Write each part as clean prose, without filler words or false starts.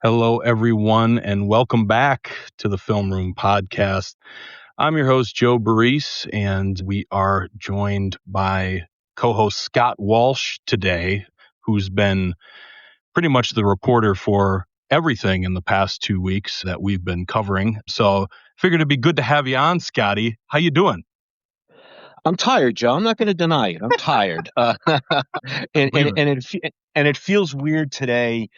Hello, everyone, and welcome back to the Film Room Podcast. I'm your host, Joe Baress, and we are joined by co-host Scott Walsh today, who's been pretty much the reporter for everything in the past 2 weeks that we've been covering. So figured it'd be good to have you on, Scotty. How you doing? I'm tired, Joe. I'm not going to deny it. I'm tired. And it feels weird today.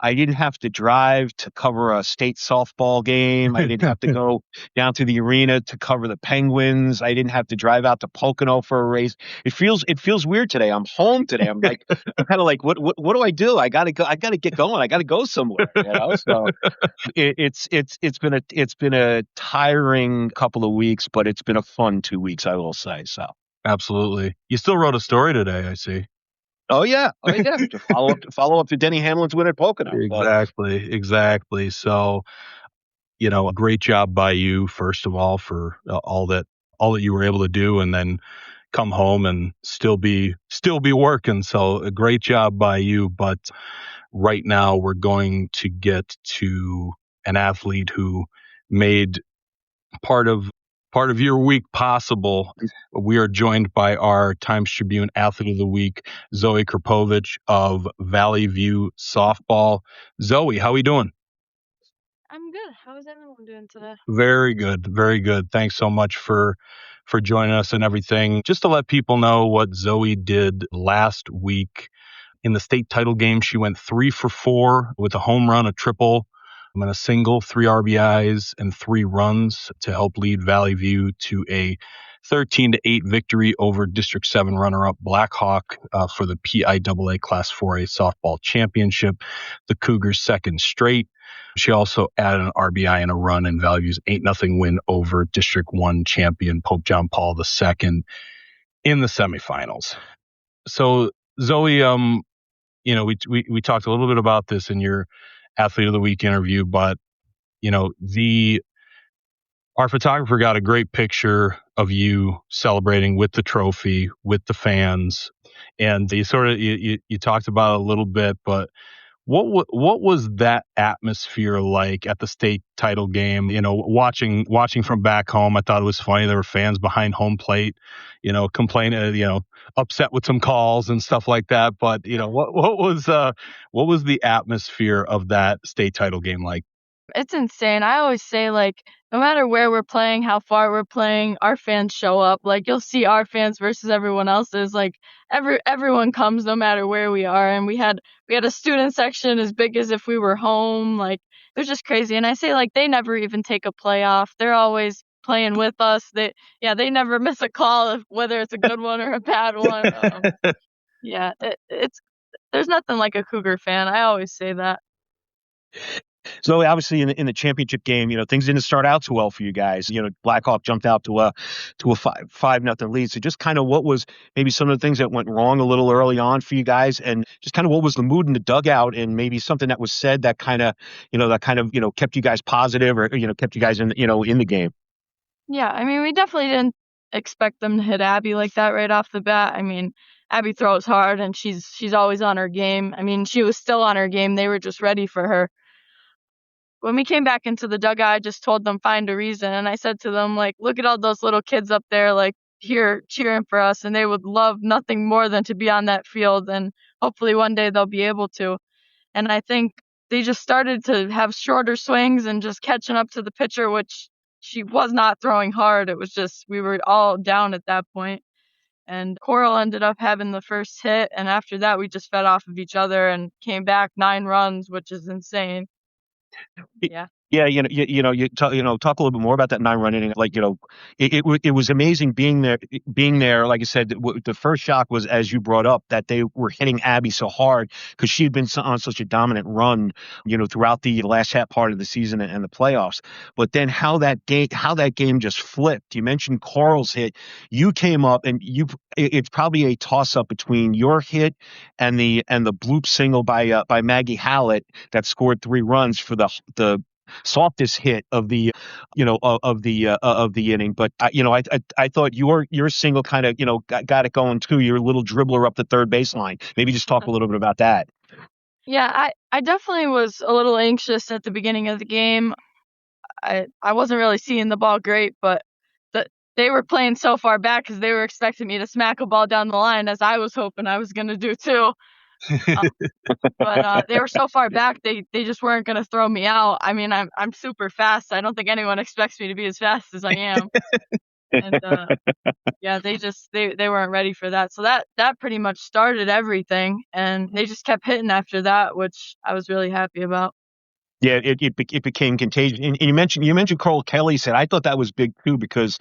I didn't have to drive to cover a state softball game. I didn't have to go down to the arena to cover the Penguins. I didn't have to drive out to Pocono for a race. It feels weird today. I'm home today. I'm kind of like, what do I do? I got to go. I got to get going. I got to go somewhere. So it's been a tiring couple of weeks, but it's been a fun 2 weeks, I will say. So Absolutely. You still wrote a story today, I see. oh yeah, to follow up to Denny Hamlin's win at Pocono. Exactly. So, a great job by you, first of all, for all that you were able to do, and then come home and still be working. So a great job by you. But right now we're going to get to an athlete who made part of your week possible. We are joined by our Times-Tribune Athlete of the Week, Zoie Krupovich of Valley View Softball. Zoe, how are we doing? I'm good. How is everyone doing today? Very good. Very good. Thanks so much for joining us and everything. Just to let people know what Zoe did last week in the state title game, she went 3 for 4 with a home run, a triple, and a single, 3 RBIs, and 3 runs to help lead Valley View to a 13-8 victory over District 7 runner-up Blackhawk for the PIAA Class 4A softball championship, the Cougars' second straight. She also added an RBI and a run in Valley View's 8-0 win over District 1 champion Pope John Paul II in the semifinals. So, Zoe, we talked a little bit about this in your Athlete of the Week interview, but our photographer got a great picture of you celebrating with the trophy, with the fans, and you talked about it a little bit, but what was that atmosphere like at the state title game? Watching from back home, I thought it was funny. There were fans behind home plate, complaining, upset with some calls and stuff like that. But what was the atmosphere of that state title game like? It's insane. I always say, no matter where we're playing, how far we're playing, our fans show up. You'll see our fans versus everyone else's. Everyone comes no matter where we are. And we had a student section as big as if we were home. It was just crazy. And I say, they never even take a playoff. They're always playing with us. They never miss a call, whether it's a good one or a bad one. There's nothing like a Cougar fan. I always say that. So obviously in the championship game, things didn't start out too well for you guys. Blackhawk jumped out to a 5-0 lead. So just kind of what was maybe some of the things that went wrong a little early on for you guys, and just kind of what was the mood in the dugout, and maybe something that was said that kind of kept you guys positive, or kept you guys in the game. Yeah, I mean, we definitely didn't expect them to hit Abby like that right off the bat. I mean, Abby throws hard and she's always on her game. I mean, she was still on her game. They were just ready for her. When we came back into the dugout, I just told them, find a reason. And I said to them, look at all those little kids up there, here cheering for us. And they would love nothing more than to be on that field. And hopefully one day they'll be able to. And I think they just started to have shorter swings and just catching up to the pitcher, which she was not throwing hard. It was just, we were all down at that point. And Coral ended up having the first hit. And after that, we just fed off of each other and came back 9 runs, which is insane. Yeah. Yeah, you talk a little bit more about that 9-run inning. It was amazing being there. Like I said, the first shock was, as you brought up, that they were hitting Abby so hard because she had been on such a dominant run, throughout the last half part of the season and the playoffs. But then how that game just flipped. You mentioned Coral's hit. You came up and it's probably a toss up between your hit and the bloop single by Maggie Hallett that scored 3 runs for the softest hit of the inning. But I thought your single kind of got it going too. Your little dribbler up the third baseline. Maybe just talk a little bit about that. Yeah, I definitely was a little anxious at the beginning of the game. I wasn't really seeing the ball great, but they were playing so far back because they were expecting me to smack a ball down the line, as I was hoping I was going to do too. But they were so far back, they just weren't going to throw me out. I mean, I'm super fast. I don't think anyone expects me to be as fast as I am. And yeah, they weren't ready for that. So that pretty much started everything, and they just kept hitting after that, which I was really happy about. Yeah, it became contagious. And you mentioned Carl Kelly said, I thought that was big too, because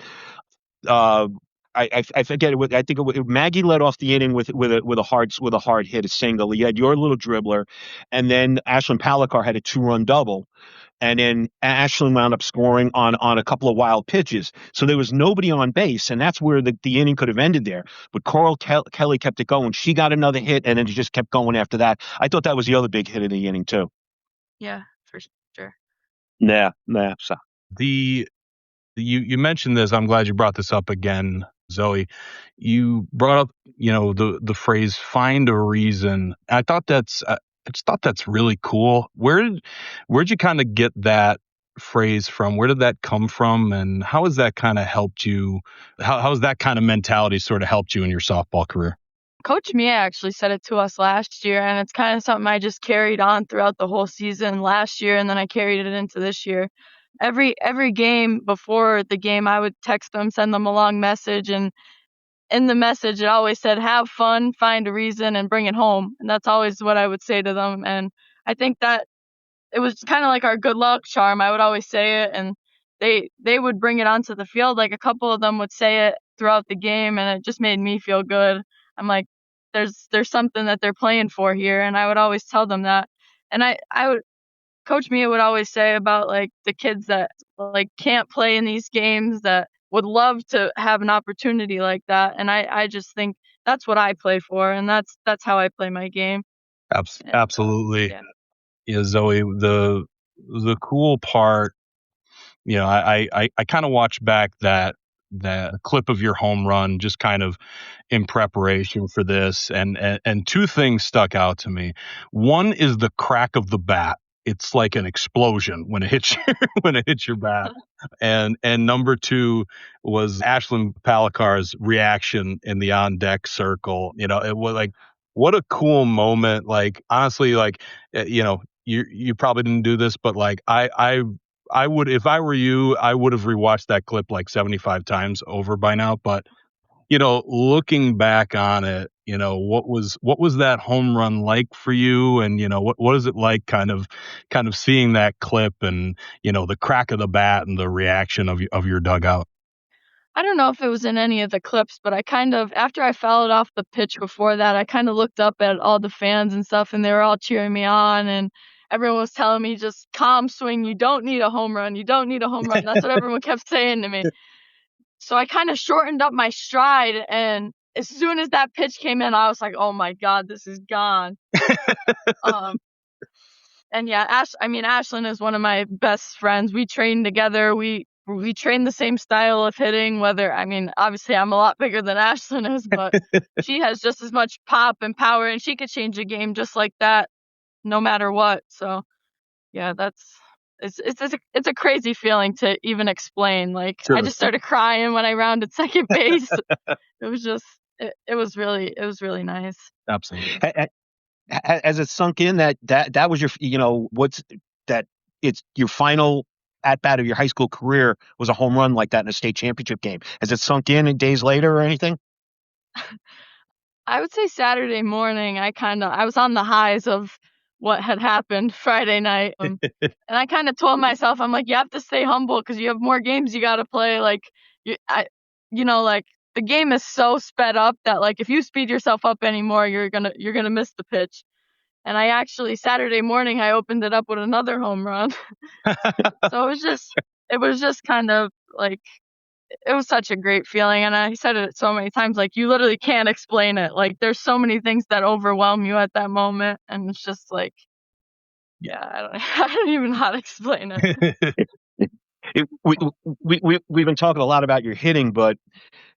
uh, I forget it. I think Maggie led off the inning with a hard hit, a single. You had your little dribbler, and then Ashlyn Palikar had a 2-run double, and then Ashlyn wound up scoring on a couple of wild pitches. So there was nobody on base, and that's where the inning could have ended there. But Coral Kelly kept it going. She got another hit, and then it just kept going after that. I thought that was the other big hit of the inning too. Yeah, for sure. Yeah. So You mentioned this. I'm glad you brought this up again, Zoe. You brought up, the phrase "find a reason." I just thought that's really cool. Where'd you kind of get that phrase from? Where did that come from, and how has that kind of helped you? How has that kind of mentality sort of helped you in your softball career? Coach Mia actually said it to us last year, and it's kind of something I just carried on throughout the whole season last year, and then I carried it into this year. Every game before the game, I would text them, send them a long message, and in the message, it always said, "Have fun, find a reason, and bring it home." And that's always what I would say to them. And I think that it was kind of like our good luck charm. I would always say it, and they would bring it onto the field. Like a couple of them would say it throughout the game, and it just made me feel good. I'm like, there's something that they're playing for here, and I would always tell them that. And I would Coach Mia would always say about like the kids that like can't play in these games that would love to have an opportunity like that. And I just think that's what I play for, and that's how I play my game. And, Absolutely. yeah. Yeah, Zoe, the cool part, I kind of watched back that clip of your home run just kind of in preparation for this, and two things stuck out to me. One is the crack of the bat. It's like an explosion when it hits when it hits your bat. And number two was Ashlyn Palikar's reaction in the on deck circle. It was like, what a cool moment. Like, honestly, like, you probably didn't do this, but like I would, if I were you, I would have rewatched that clip like 75 times over by now. But looking back on it, what was that home run like for you? And what is it like kind of seeing that clip and the crack of the bat and the reaction of your dugout? I don't know if it was in any of the clips, but I kind of, after I fouled off the pitch before that, I kind of looked up at all the fans and stuff, and they were all cheering me on, and everyone was telling me, just calm swing. You don't need a home run. You don't need a home run. That's what everyone kept saying to me. So I kind of shortened up my stride, and as soon as that pitch came in, I was like, "Oh my God, this is gone." um, and yeah, Ashlyn is one of my best friends. We train together. We train the same style of hitting. Obviously I'm a lot bigger than Ashlyn is, but she has just as much pop and power, and she could change a game just like that, no matter what. So yeah, it's a crazy feeling to even explain. Like, Sure. I just started crying when I rounded second base. It was really nice. Absolutely. Has it sunk in that was your, what's that? It's your final at bat of your high school career was a home run like that in a state championship game. Has it sunk in days later or anything? I would say Saturday morning, I was on the highs of what had happened Friday night. And I kind of told myself, I'm like, you have to stay humble because you have more games you got to play. Like, like the game is so sped up that like if you speed yourself up anymore, you're gonna miss the pitch. And I actually, Saturday morning, I opened it up with another home run. So it was just kind of like, it was such a great feeling. And I said it so many times, like, you literally can't explain it. Like, there's so many things that overwhelm you at that moment. And it's just like, yeah, I don't even know how to explain it. We've been talking a lot about your hitting, but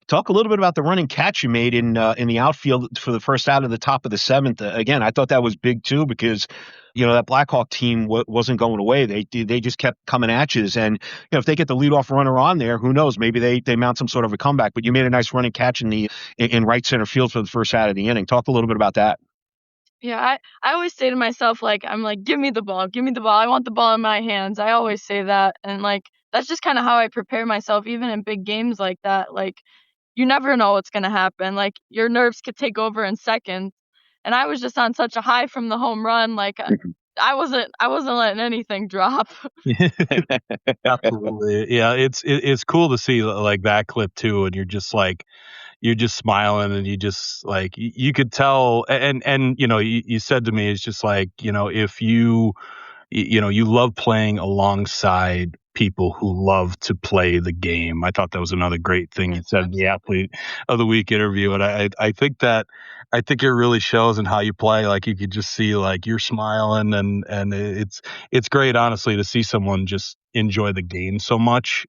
Talk a little bit about the running catch you made in the outfield for the first out of the top of the seventh. Again, I thought that was big too because that Blackhawk team wasn't going away. They just kept coming at you, and if they get the leadoff runner on there, who knows? Maybe they mount some sort of a comeback. But you made a nice running catch in right center field for the first out of the inning. Talk a little bit about that. Yeah, I always say to myself, like, I'm like, give me the ball. I want the ball in my hands. I always say that. And, like, that's just kind of how I prepare myself, even in big games like that. Like, you never know what's going to happen. Like, your nerves could take over in seconds. And I was just on such a high from the home run. Like, I wasn't letting anything drop. Absolutely. Yeah, it's cool to see like that clip too, and you're just smiling, and you just like you could tell, and you said to me, it's just like, if you love playing alongside people who love to play the game. I thought that was another great thing you said in the Athlete of the Week interview, and I think it really shows in how you play. Like, you could just see like you're smiling, and it's great, honestly, to see someone just enjoy the game so much.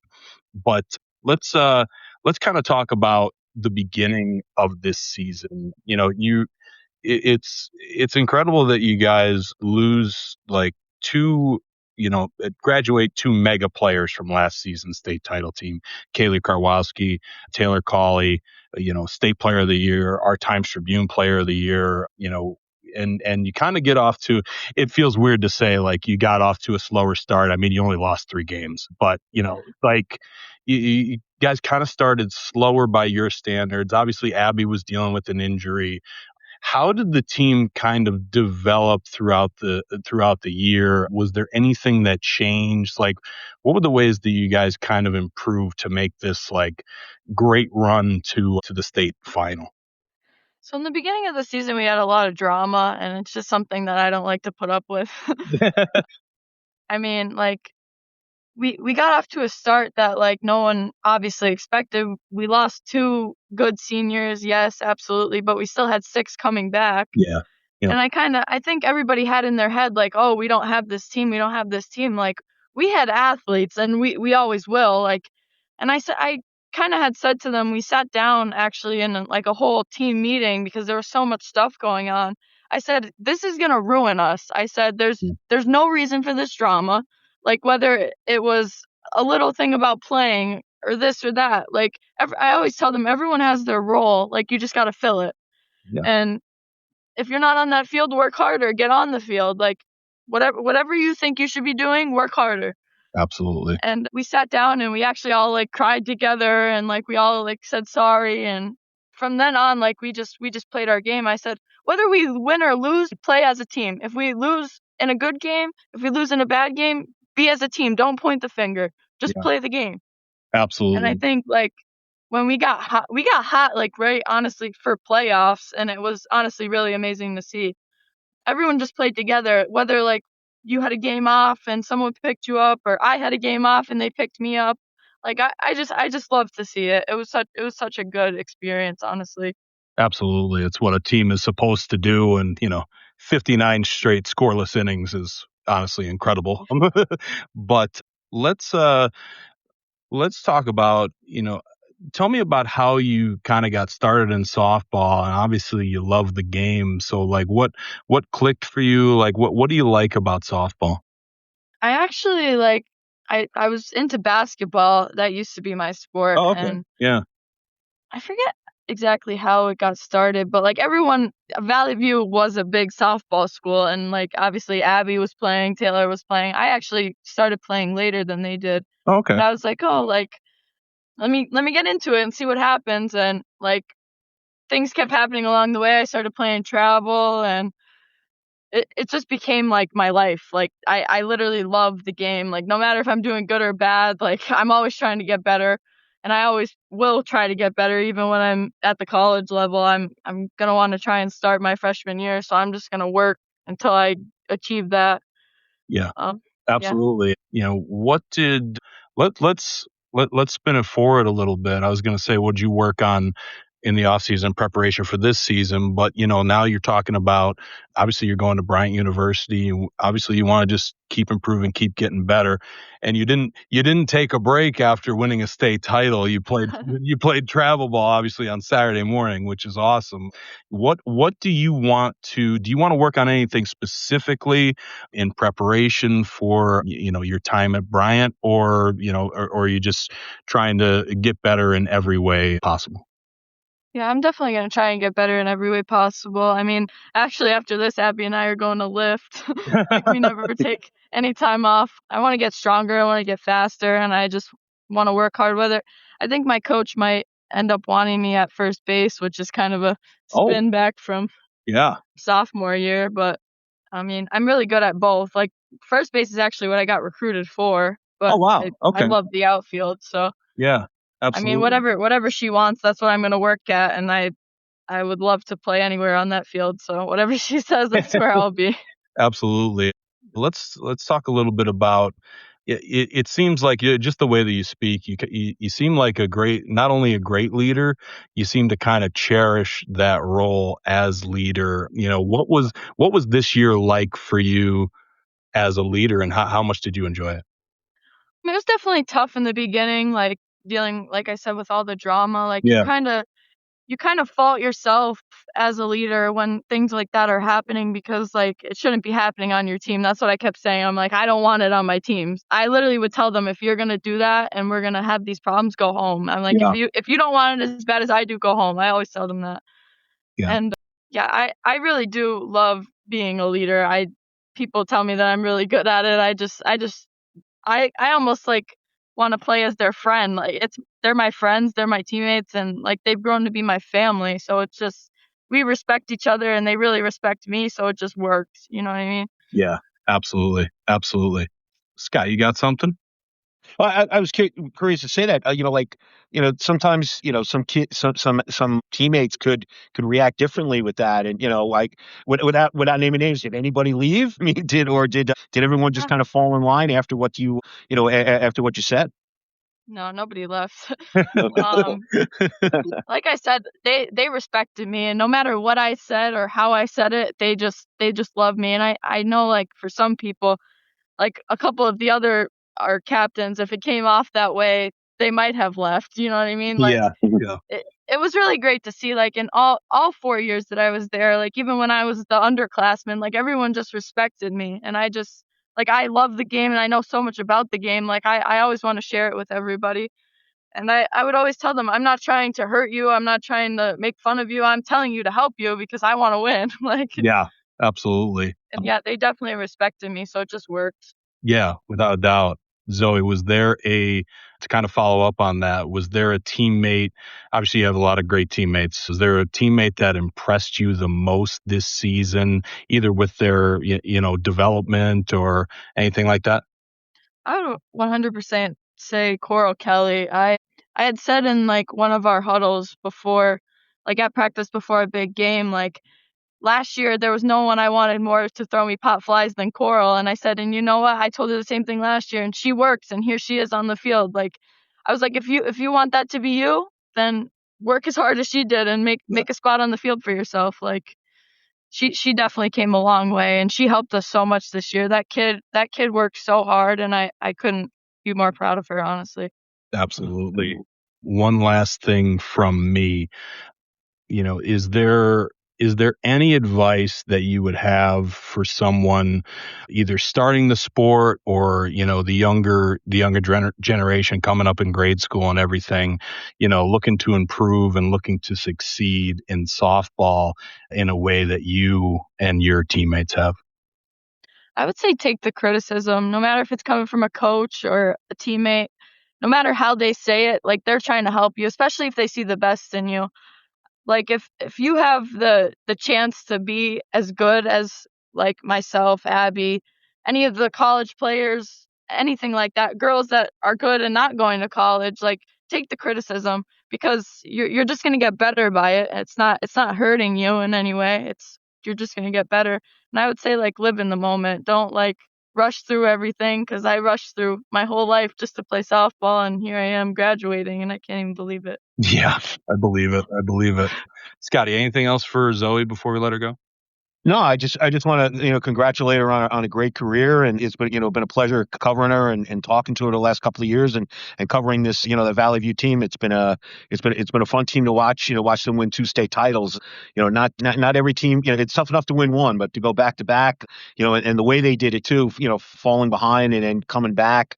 But let's kind of talk about the beginning of this season. It's incredible that you guys lose like two, graduate two mega players from last season's state title team, Kaylee Karwowski, Taylor Cawley, state player of the year, our Times-Tribune player of the year, and you kind of get off to, it feels weird to say like you got off to a slower start. I mean, you only lost 3 games, but like you guys kind of started slower by your standards. Obviously, Abby was dealing with an injury. How did the team kind of develop throughout the year? Was there anything that changed? Like, what were the ways that you guys kind of improved to make this like great run to the state final? So in the beginning of the season, we had a lot of drama, and it's just something that I don't like to put up with. I mean, like, we got off to a start that, like, no one obviously expected. We lost 2 good seniors, yes, absolutely, but we still had 6 coming back. Yeah. And I think everybody had in their head, like, "Oh, we don't have this team. We don't have this team." Like, we had athletes, and we always will. Like, and I kind of had said to them, we sat down actually in like a whole team meeting because there was so much stuff going on. I said, "This is gonna ruin us." I said, "There's no reason for this drama. Like, whether it was a little thing about playing or this or that. Like, I always tell them everyone has their role. Like, you just gotta fill it. Yeah. And if you're not on that field, work harder. Get on the field. Like, whatever you think you should be doing, work harder." Absolutely. And we sat down and we actually all like cried together, and like we all like said sorry. And from then on, like we just played our game. I said, whether we win or lose, play as a team. If we lose in a good game, if we lose in a bad game, be as a team. Don't point the finger. Just play the game. Absolutely. And I think like when we got hot like right honestly for playoffs, and it was honestly really amazing to see. Everyone just played together, whether like you had a game off and someone picked you up, or I had a game off and they picked me up. Like I just love to see it. It was such a good experience, honestly. Absolutely. It's what a team is supposed to do. And, 59 straight scoreless innings is honestly incredible. But let's talk about, tell me about how you kind of got started in softball, and obviously you love the game. So like what clicked for you? Like what do you like about softball? I actually like I was into basketball. That used to be my sport. Oh, okay. And Yeah. I forget exactly how it got started, but like Valley View was a big softball school, and like obviously Abby was playing, Taylor was playing. I actually started playing later than they did. Oh, okay. But I was like, oh, like let me get into it and see what happens. And like things kept happening along the way. I started playing travel, and it just became like my life. Like I literally love the game. Like no matter if I'm doing good or bad, like I'm always trying to get better. And I always will try to get better even when I'm at the college level. I'm gonna want to try and start my freshman year, so I'm just gonna work until I achieve that. Yeah. Yeah. Absolutely. What did let's spin it forward a little bit. I was going to say, what'd you work on in the offseason preparation for this season. But, now you're talking about, obviously you're going to Bryant University. Obviously you want to just keep improving, keep getting better. And you didn't take a break after winning a state title. You played travel ball, obviously, on Saturday morning, which is awesome. What do you want to work on anything specifically in preparation for, your time at Bryant, or are you just trying to get better in every way possible? Yeah, I'm definitely going to try and get better in every way possible. I mean, actually, after this, Abby and I are going to lift. Like, we never take any time off. I want to get stronger. I want to get faster, and I just want to work hard. I think my coach might end up wanting me at first base, which is kind of a spin back from sophomore year. But, I mean, I'm really good at both. Like, first base is actually what I got recruited for. But I love the outfield, so. Yeah. Absolutely. I mean, whatever she wants, that's what I'm going to work at, and I would love to play anywhere on that field. So whatever she says, that's where I'll be. Absolutely. Let's talk a little bit about. It seems like, just the way that you speak, you seem like not only a great leader, you seem to kind of cherish that role as leader. What was this year like for you as a leader, and how much did you enjoy it? I mean, it was definitely tough in the beginning, like dealing, like I said, with all the drama. Like you kind of fault yourself as a leader when things like that are happening, because like it shouldn't be happening on your team. That's what I kept saying. I'm like, I don't want it on my teams. I literally would tell them, if you're gonna do that and we're gonna have these problems, go home. I'm like, if you don't want it as bad as I do, go home. I always tell them that. Yeah. And I really do love being a leader. People tell me that I'm really good at it. I almost like want to play as their friend. Like they're my friends, they're my teammates, and like they've grown to be my family. So it's just, we respect each other and they really respect me. So it just works. You know what I mean? Yeah, absolutely. Absolutely. Scott, you got something? Well, I was curious to say that, sometimes, some teammates could react differently with that. And, like without naming names, did anybody leave? I mean, did everyone just kind of fall in line after what after what you said? No, nobody left. Like I said, they respected me, and no matter what I said or how I said it, they just love me. And I know, like, for some people, like a couple of the other our captains, if it came off that way, they might have left. You know what I mean? Like, Yeah. it was really great to see, like, in all 4 years that I was there, like even when I was the underclassman, like everyone just respected me, and I just, like, I love the game and I know so much about the game. Like I always want to share it with everybody. And I would always tell them, I'm not trying to hurt you. I'm not trying to make fun of you. I'm telling you to help you because I want to win. Like, Yeah, absolutely. and yeah, they definitely respected me. So it just worked. Yeah, without a doubt. Zoe, to kind of follow up on that, was there a teammate? Obviously, you have a lot of great teammates. Was there a teammate that impressed you the most this season, either with their, development or anything like that? I would 100% say Coral Kelly. I had said in like one of our huddles before, like at practice before a big game, like last year there was no one I wanted more to throw me pop flies than Coral. And I said, and you know what? I told her the same thing last year, and she works, and here she is on the field. Like, I was like, if you want that to be you, then work as hard as she did and make a spot on the field for yourself. Like, she definitely came a long way, and she helped us so much this year. That kid worked so hard, and I couldn't be more proud of her, honestly. Absolutely. One last thing from me, is there any advice that you would have for someone either starting the sport or, the younger generation coming up in grade school and everything, looking to improve and looking to succeed in softball in a way that you and your teammates have? I would say take the criticism, no matter if it's coming from a coach or a teammate, no matter how they say it, like they're trying to help you, especially if they see the best in you. Like if you have the chance to be as good as like myself, Abby, any of the college players, anything like that, girls that are good and not going to college, like take the criticism, because you're just gonna get better by it. It's not hurting you in any way. You're just gonna get better. And I would say, like, live in the moment. Don't like rush through everything, because I rushed through my whole life just to play softball, and here I am graduating, and I can't even believe it. Yeah, I believe it. Scotty, anything else for Zoie before we let her go? No, I just want to congratulate her on a great career, and it's been been a pleasure covering her and talking to her the last couple of years and covering this the Valley View team. It's been a fun team to watch. Watch them win 2 state titles. Not every team. It's tough enough to win one, but to go back to back. And the way they did it too. Falling behind and then coming back.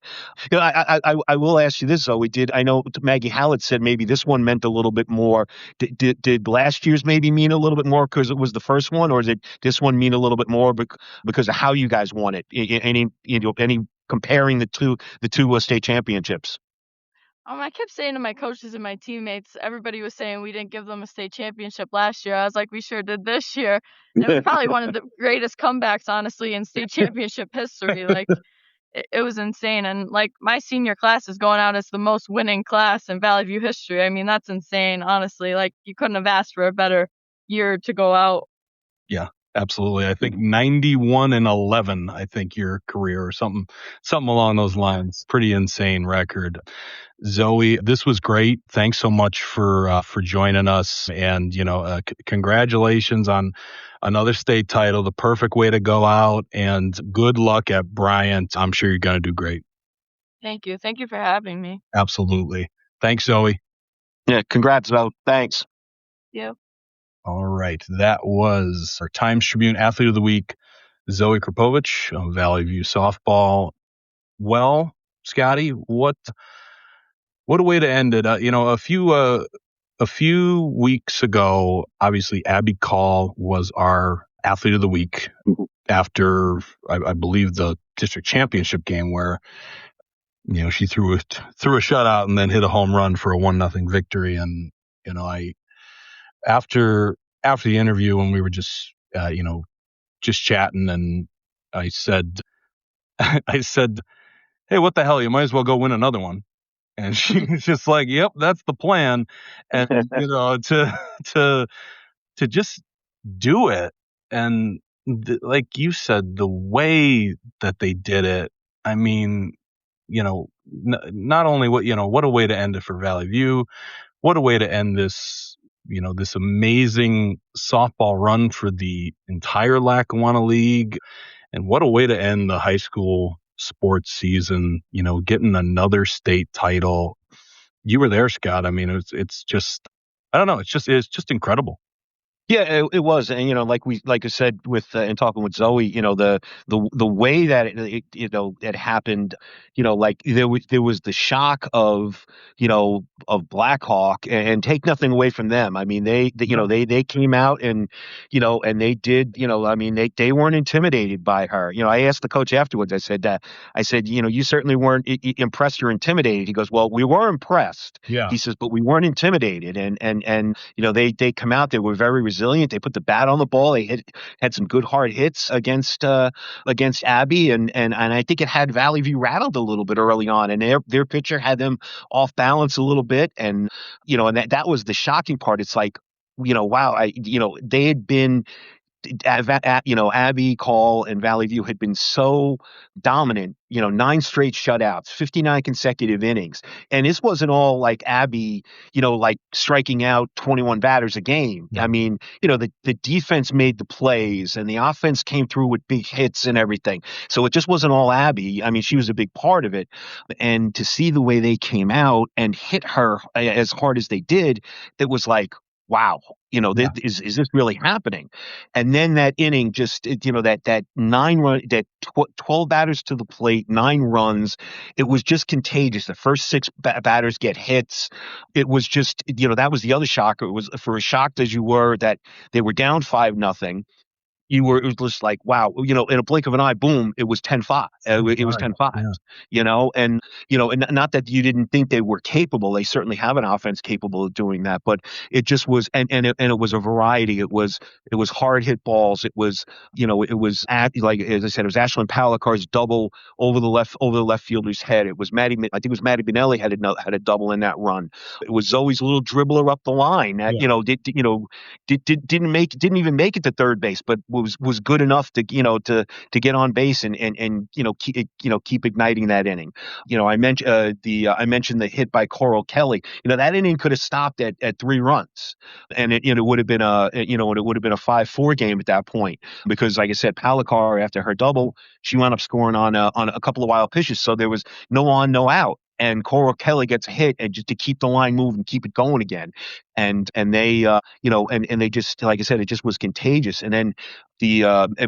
I will ask you this though. I know Maggie Hallett said maybe this one meant a little bit more. Did last year's maybe mean a little bit more because it was the first one, or is it this one mean a little bit more because of how you guys won it? Any comparing the two state championships? I kept saying to my coaches and my teammates, everybody was saying we didn't give them a state championship last year. I was like, we sure did this year. And it was probably one of the greatest comebacks, honestly, in state championship history. Like, it was insane. And like, my senior class is going out as the most winning class in Valley View history. I mean, that's insane, honestly. Like, you couldn't have asked for a better year to go out. Yeah. Absolutely. I think 91-11, I think your career or something along those lines. Pretty insane record. Zoie, this was great. Thanks so much for joining us, and congratulations on another state title, the perfect way to go out, and good luck at Bryant. I'm sure you're going to do great. Thank you. Thank you for having me. Absolutely. Thanks, Zoie. Yeah, congrats, Zoe. Thanks. Yeah. All right. That was our Times-Tribune Athlete of the Week, Zoie Krupovich of Valley View Softball. Well, Scotty, what a way to end it. A few weeks ago, obviously, Abby Call was our Athlete of the Week after, I believe, the district championship game where, she threw a shutout and then hit a home run for a 1-0 victory. And, after the interview, when we were just chatting, and I said, hey, what the hell? You might as well go win another one. And she's just like, yep, that's the plan. And, to just do it. And like you said, the way that they did it, I mean, not only what a way to end it for Valley View, what a way to end this, this amazing softball run for the entire Lackawanna League. And what a way to end the high school sports season, getting another state title. You were there, Scott. I mean, it's just, I don't know. It's just incredible. Yeah, it was, and like I said with in talking with Zoie, the way that it happened, like there was the shock of Blackhawk, and take nothing away from them. I mean, they came out and and they did, I mean, they weren't intimidated by her. I asked the coach afterwards. I said, you certainly weren't impressed or intimidated. He goes, well, we were impressed. Yeah. He says, but we weren't intimidated, and they come out. They were very resilient. They put the bat on the ball. They had some good hard hits against Abby, and I think it had Valley View rattled a little bit early on, and their pitcher had them off balance a little bit, and and that was the shocking part. It's like, wow, they had been. Abby, Call, and Valley View had been so dominant, 9 straight shutouts, 59 consecutive innings. And this wasn't all like Abby, like striking out 21 batters a game. Yeah. I mean, the defense made the plays and the offense came through with big hits and everything. So it just wasn't all Abby. I mean, she was a big part of it. And to see the way they came out and hit her as hard as they did, it was like, wow, is this really happening? And then that inning, just that 12 batters to the plate, 9 runs, it was just contagious. The first 6 batters get hits. It was just that was the other shocker. It was, for as shocked as you were that they were down 5-0. It was just like, wow, in a blink of an eye, boom, it was 10-5. It was 10-5, and not that you didn't think they were capable. They certainly have an offense capable of doing that, but it just was, and it was a variety. It was hard hit balls. It was, like, as I said, it was Ashlyn Palicar's double over the left fielder's head. It was Maddie Benelli had a double in that run. It was Zoe's little dribbler up the line that, didn't even make it to third base, but was good enough to to get on base and keep igniting that inning. I mentioned I mentioned the hit by Coral Kelly. That inning could have stopped at 3 runs, and it would have been it would have been a 5-4 game at that point, because like I said, Palikar, after her double, she wound up scoring on a couple of wild pitches, so there was no on, no out. And Coral Kelly gets a hit, and just to keep the line moving, keep it going again, and they and they just, like I said, it just was contagious. And then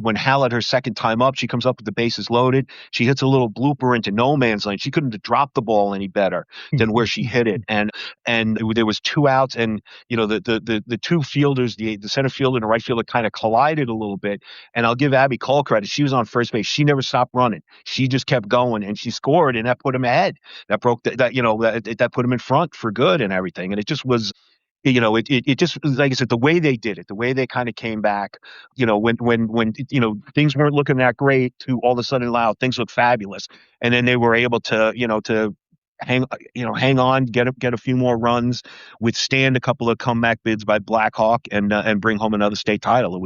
when Hal had her second time up, she comes up with the bases loaded. She hits a little blooper into no man's land. She couldn't have dropped the ball any better than where she hit it. And there was 2 outs, and the two fielders, the center fielder and the right fielder, kind of collided a little bit. And I'll give Abby Cole credit. She was on first base. She never stopped running. She just kept going, and she scored, and that put him ahead. That broke that put him in front for good and everything. And it just was, it just, like I said, the way they did it, the way they kind of came back, when things weren't looking that great, to all of a sudden, wow, things look fabulous. And then they were able to, to hang on, get a few more runs, withstand a couple of comeback bids by Blackhawk, and bring home another state title. It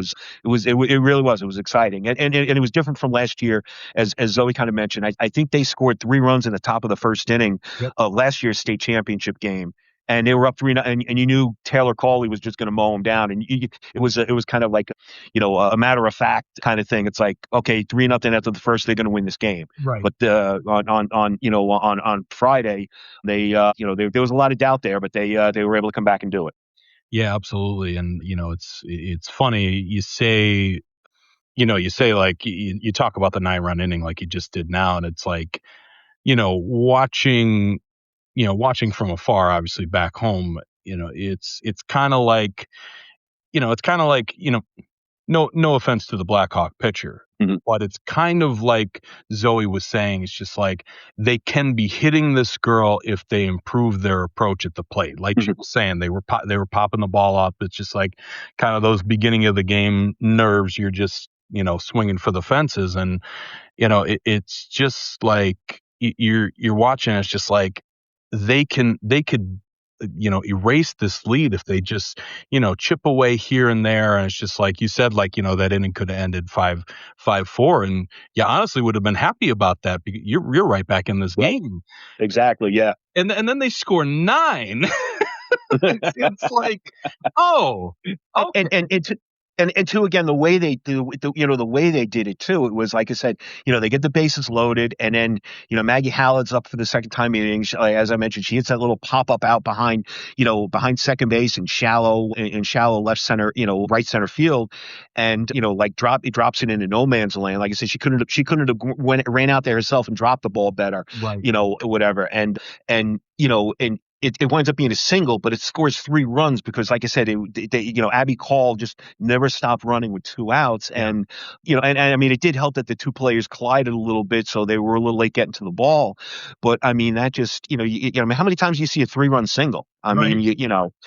really was. It was exciting, and it was different from last year, as Zoe kind of mentioned. I think they scored 3 runs in the top of the first inning of last year's state championship game. And they were up 3, and you knew Taylor Cawley was just going to mow them down. And it was kind of like, a matter of fact kind of thing. It's like, okay, 3-0 after the first, they're going to win this game. Right. But on Friday, they there was a lot of doubt there, but they were able to come back and do it. Yeah, absolutely. And it's funny, you say like, you talk about the 9-run inning like you just did now, and it's like, watching from afar, obviously back home, it's kind of like, no offense to the Blackhawk pitcher, Mm-hmm. but it's kind of like Zoe was saying. It's just like, they can be hitting this girl if they improve their approach at the plate. Like Mm-hmm. she was saying, they were popping the ball up. It's just like kind of those beginning of the game nerves. You're just, swinging for the fences, and it's just like you're watching. It's just like they could erase this lead if they just, chip away here and there. And it's just like you said, like, that inning could have ended 5-4. And you honestly would have been happy about that, because you're right back in this game. Exactly. Yeah. And then they score 9. It's like, oh, okay. And two, again, the way they do, the way they did it too, it was, like I said, they get the bases loaded, and then, Maggie Hallett's up for the second time meeting. As I mentioned, she hits that little pop up out behind second base and shallow left center, right center field, and it drops it into no man's land. Like I said, she couldn't have ran out there herself and dropped the ball better, Right. Whatever, and it winds up being a single, but it scores 3 runs because, like I said, Abby Call just never stopped running with 2 outs. And, and I mean, it did help that the 2 players collided a little bit, so they were a little late getting to the ball. But I mean, that just, I mean, how many times do you see a 3-run single? I mean,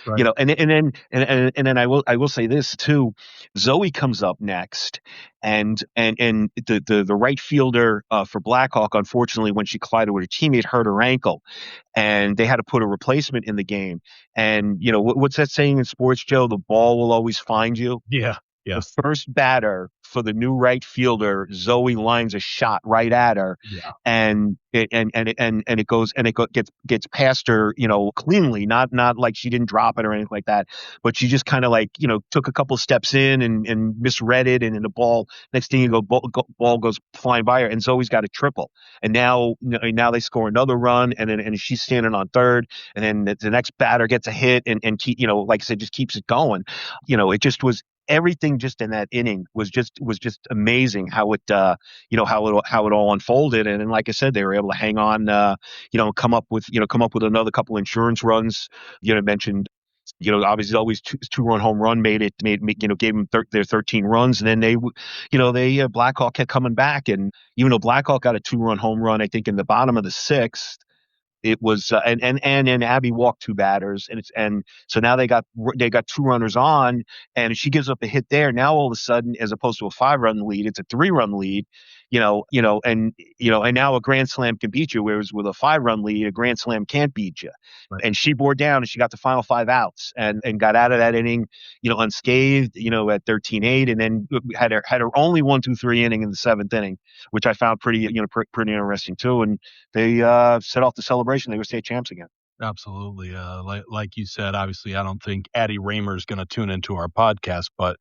Right. And then I will say this too. Zoe comes up next, and the right fielder for Blackhawk, unfortunately, when she collided with her teammate, hurt her ankle, and they had to put a replacement in the game. And what's that saying in sports, Joe? The ball will always find you. Yeah. Yeah. The first batter for the new right fielder, Zoe lines a shot right at her, and it gets past her, cleanly, not like she didn't drop it or anything like that, but she just kind of like, took a couple steps in and misread it, and then the ball, next thing you go, ball goes flying by her, and Zoe's got a triple, and now they score another run, and she's standing on third, and then the next batter gets a hit, and keep, like I said, just keeps it going. It just was. Everything just in that inning was just amazing how it how it all unfolded, and like I said, they were able to hang on, come up with another couple insurance runs. Mentioned, obviously always 2-run home run gave them their 13 runs, and then they Blackhawk kept coming back, and even though Blackhawk got a 2-run home run, I think in the bottom of the 6th. It was and Abby walked 2 batters, and so now they got 2 runners on, and she gives up a hit there. Now all of a sudden, as opposed to a 5-run lead, it's a 3-run lead, and now a Grand Slam can beat you, whereas with a 5-run lead, a Grand Slam can't beat you. Right. And she bore down and she got the final 5 outs and got out of that inning, unscathed, at 13-8, and then had her only 1-2-3 inning in the 7th inning, which I found pretty interesting too. And they set off the celebration. They were state champs again. Absolutely. Like you said, obviously, I don't think Addie Raymer is going to tune into our podcast, but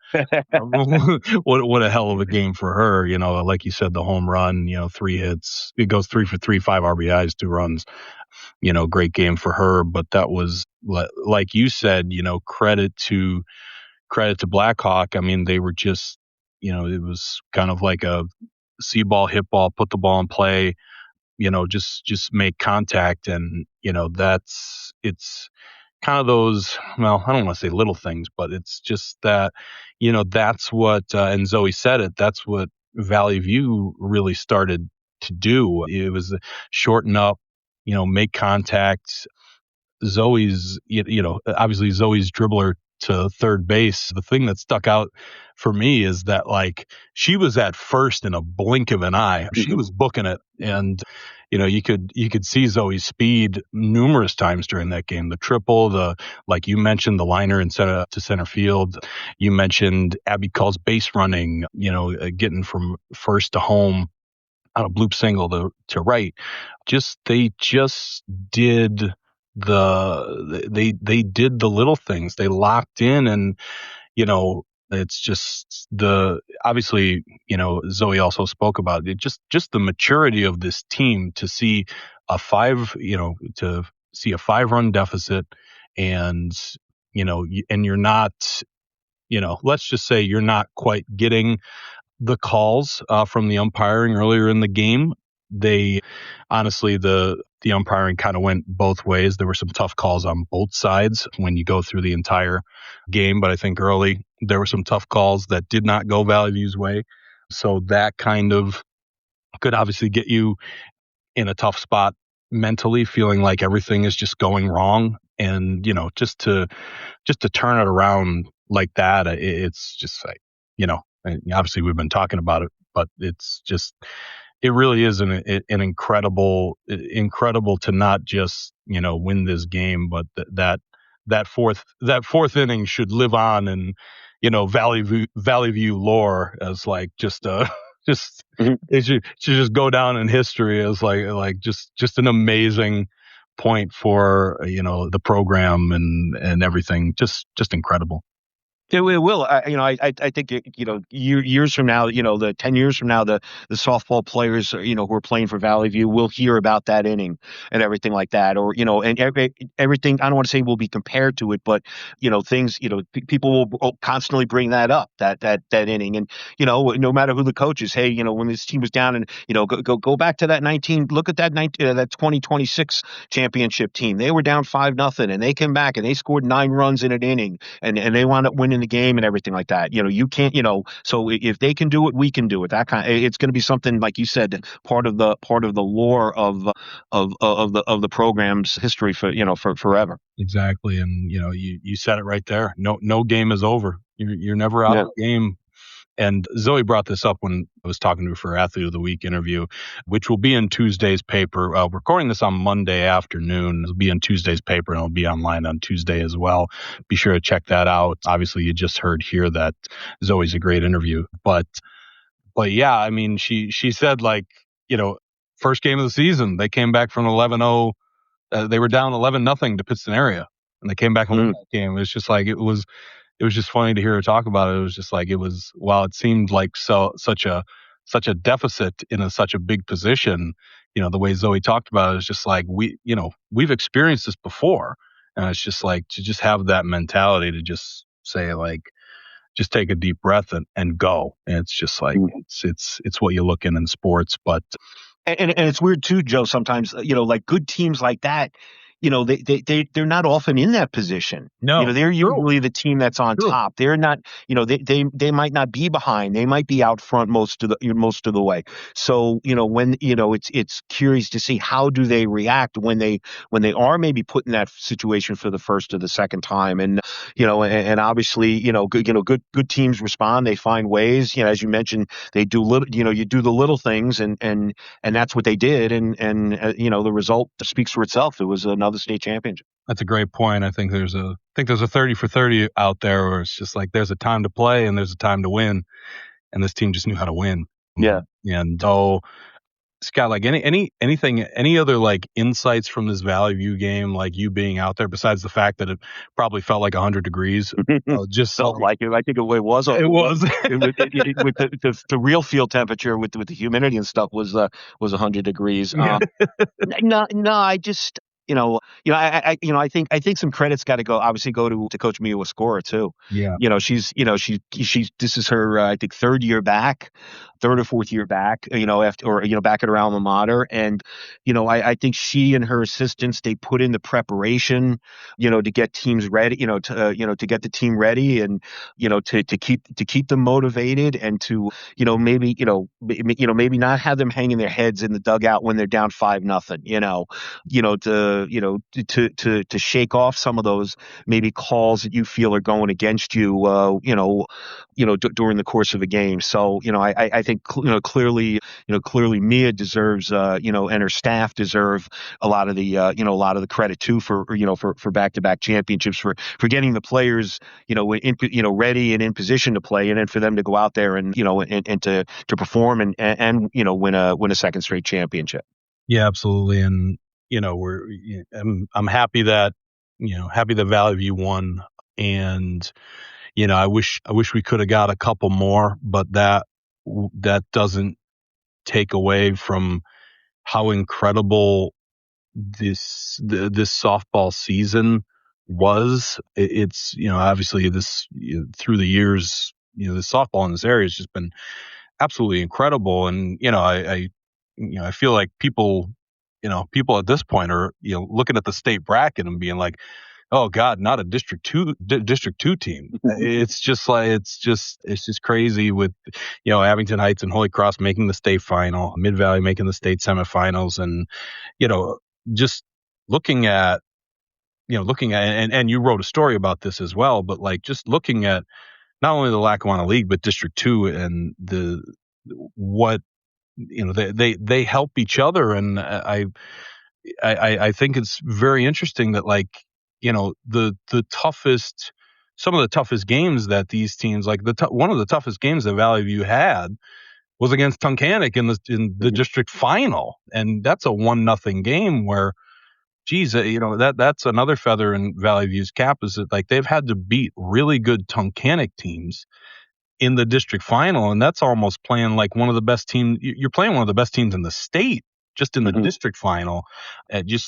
what a hell of a game for her. Like you said, the home run, 3 hits, it goes 3 for 3, 5 RBIs, 2 runs. Great game for her. But that was, like you said, credit to Blackhawk. I mean, they were just, it was kind of like a see ball, hit ball, put the ball in play. Just make contact, and it's kind of those, well, I don't want to say little things, but it's just that, that's what, and Zoie said it, that's what Valley View really started to do. It was shorten up, make contact. Zoe's, obviously Zoe's dribbler to third base. The thing that stuck out for me is that, like, she was at first in a blink of an eye. She was booking it, and you could see Zoe's speed numerous times during that game. The triple, like you mentioned, the liner to center field. You mentioned Abby Call's base running. Getting from first to home on a bloop single to right. They did they did the little things. They locked in, and it's just obviously, Zoie also spoke about it, just the maturity of this team to see a 5-run deficit, and and you're not, let's just say you're not quite getting the calls from the umpiring earlier in the game. They honestly, the umpiring kind of went both ways. There were some tough calls on both sides when you go through the entire game, but I think early there were some tough calls that did not go Valley View's way. So that kind of could obviously get you in a tough spot mentally, feeling like everything is just going wrong. And, just to turn it around like that, it's just like, obviously we've been talking about it, but it's just, it really is an incredible to not just, win this game, but that fourth inning should live on in, Valley View lore as like just it should just go down in history as like just an amazing point for, the program and everything. Just incredible. It will. I think, years from now, the 10 years from now, the softball players, who are playing for Valley View will hear about that inning and everything like that. Or, and everything, I don't want to say will be compared to it, but, things, people will constantly bring that up, that inning. And, no matter who the coach is, hey, when this team was down and, go back to that look at that 2026 championship team. They were down 5-0 and they came back and they scored 9 runs in an inning and they wound up winning the game and everything like that. You can't, so if they can do it, we can do it. It's going to be something, like you said, part of the lore of the program's history for forever. Exactly. And, you said it right there. No game is over. You're never out of the game. And Zoie brought this up when I was talking to her for Athlete of the Week interview, which will be in Tuesday's paper. Recording this on Monday afternoon. It'll be in Tuesday's paper, and it'll be online on Tuesday as well. Be sure to check that out. Obviously, you just heard here that Zoie's a great interview. But yeah, I mean, she said, like, first game of the season, they came back from 11-0. They were down 11-0 to Pittston area, and they came back and won that game. It's just like, it was just funny to hear her talk about it. It was just like, while it seemed like such a deficit in such a big position, the way Zoie talked about it is just like, we've experienced this before. And it's just like, to just have that mentality to just say, like, just take a deep breath and go. And it's just like, it's what you look in sports. But and it's weird too, Joe, sometimes, like good teams like that, they're not often in that position. No, They're true. usually the team that's on True. top. They're not, they might not be behind. They might be out front most of the way. So, when, it's curious to see how do they react when they are maybe put in that situation for the first or the second time. And, and obviously, good teams respond. They find ways, as you mentioned, they do little, you do the little things, and that's what they did. And the result speaks for itself. It was another state championship. That's a great point. I think there's a 30 for 30 out there where it's just like there's a time to play and there's a time to win, and this team just knew how to win. Yeah. And so, Scott, like any other like insights from this Valley View game, like you being out there, besides the fact that it probably felt like 100 degrees, just felt like it. I think it was. It was. With the real field temperature with the humidity and stuff was 100 degrees. No, I just. I think some credit's got to go to Coach Mia Wascora too. Yeah. She's this is her I think third or fourth year back, back at her alma mater, and I think she and her assistants, they put in the preparation, to get teams ready, to get the team ready, and to keep them motivated, and to maybe not have them hanging their heads in the dugout when they're down 5-0, to shake off some of those maybe calls that you feel are going against you, during the course of a game. So, I think, clearly Mia deserves, and her staff deserve a lot of the credit too for back-to-back championships, for getting the players, ready and in position to play, and then for them to go out there and, and to perform and win a second straight championship. Yeah, absolutely. And, I'm happy that Valley View won, and, I wish we could have got a couple more, but that doesn't take away from how incredible this softball season was. It's, obviously this, through the years, the softball in this area has just been absolutely incredible. And, I feel like people at this point are, looking at the state bracket and being like, oh God, not a District 2 team. It's just crazy with, Abington Heights and Holy Cross making the state final, Mid Valley making the state semifinals. And, just looking at, and you wrote a story about this as well, but like just looking at not only the Lackawanna League, but District 2 and they help each other. And I think it's very interesting that, like, some of the toughest games that these teams, like one of the toughest games that Valley View had was against Tunkhannock in the district final. And that's a 1-0 game where, geez, that's another feather in Valley View's cap, is that like they've had to beat really good Tunkhannock teams in the district final. And that's almost playing like one of the best teams. You're playing one of the best teams in the state just in the district final. And you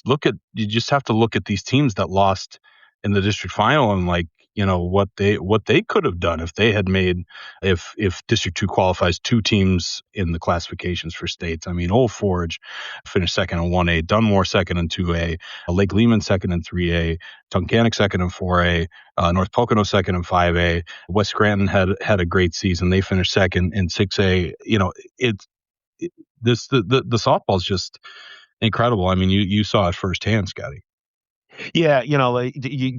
just have to look at these teams that lost in the district final and, like, what they could have done if they had made, if District 2 qualifies 2 teams in the classifications for states. I mean, Old Forge finished second in 1A, Dunmore second in 2A, Lake Lehman second in 3A, Tunkhannock second in 4A, North Pocono second in 5A. West Scranton had a great season. They finished second in 6A. The softball is just incredible. I mean, you saw it firsthand, Scotty. Yeah,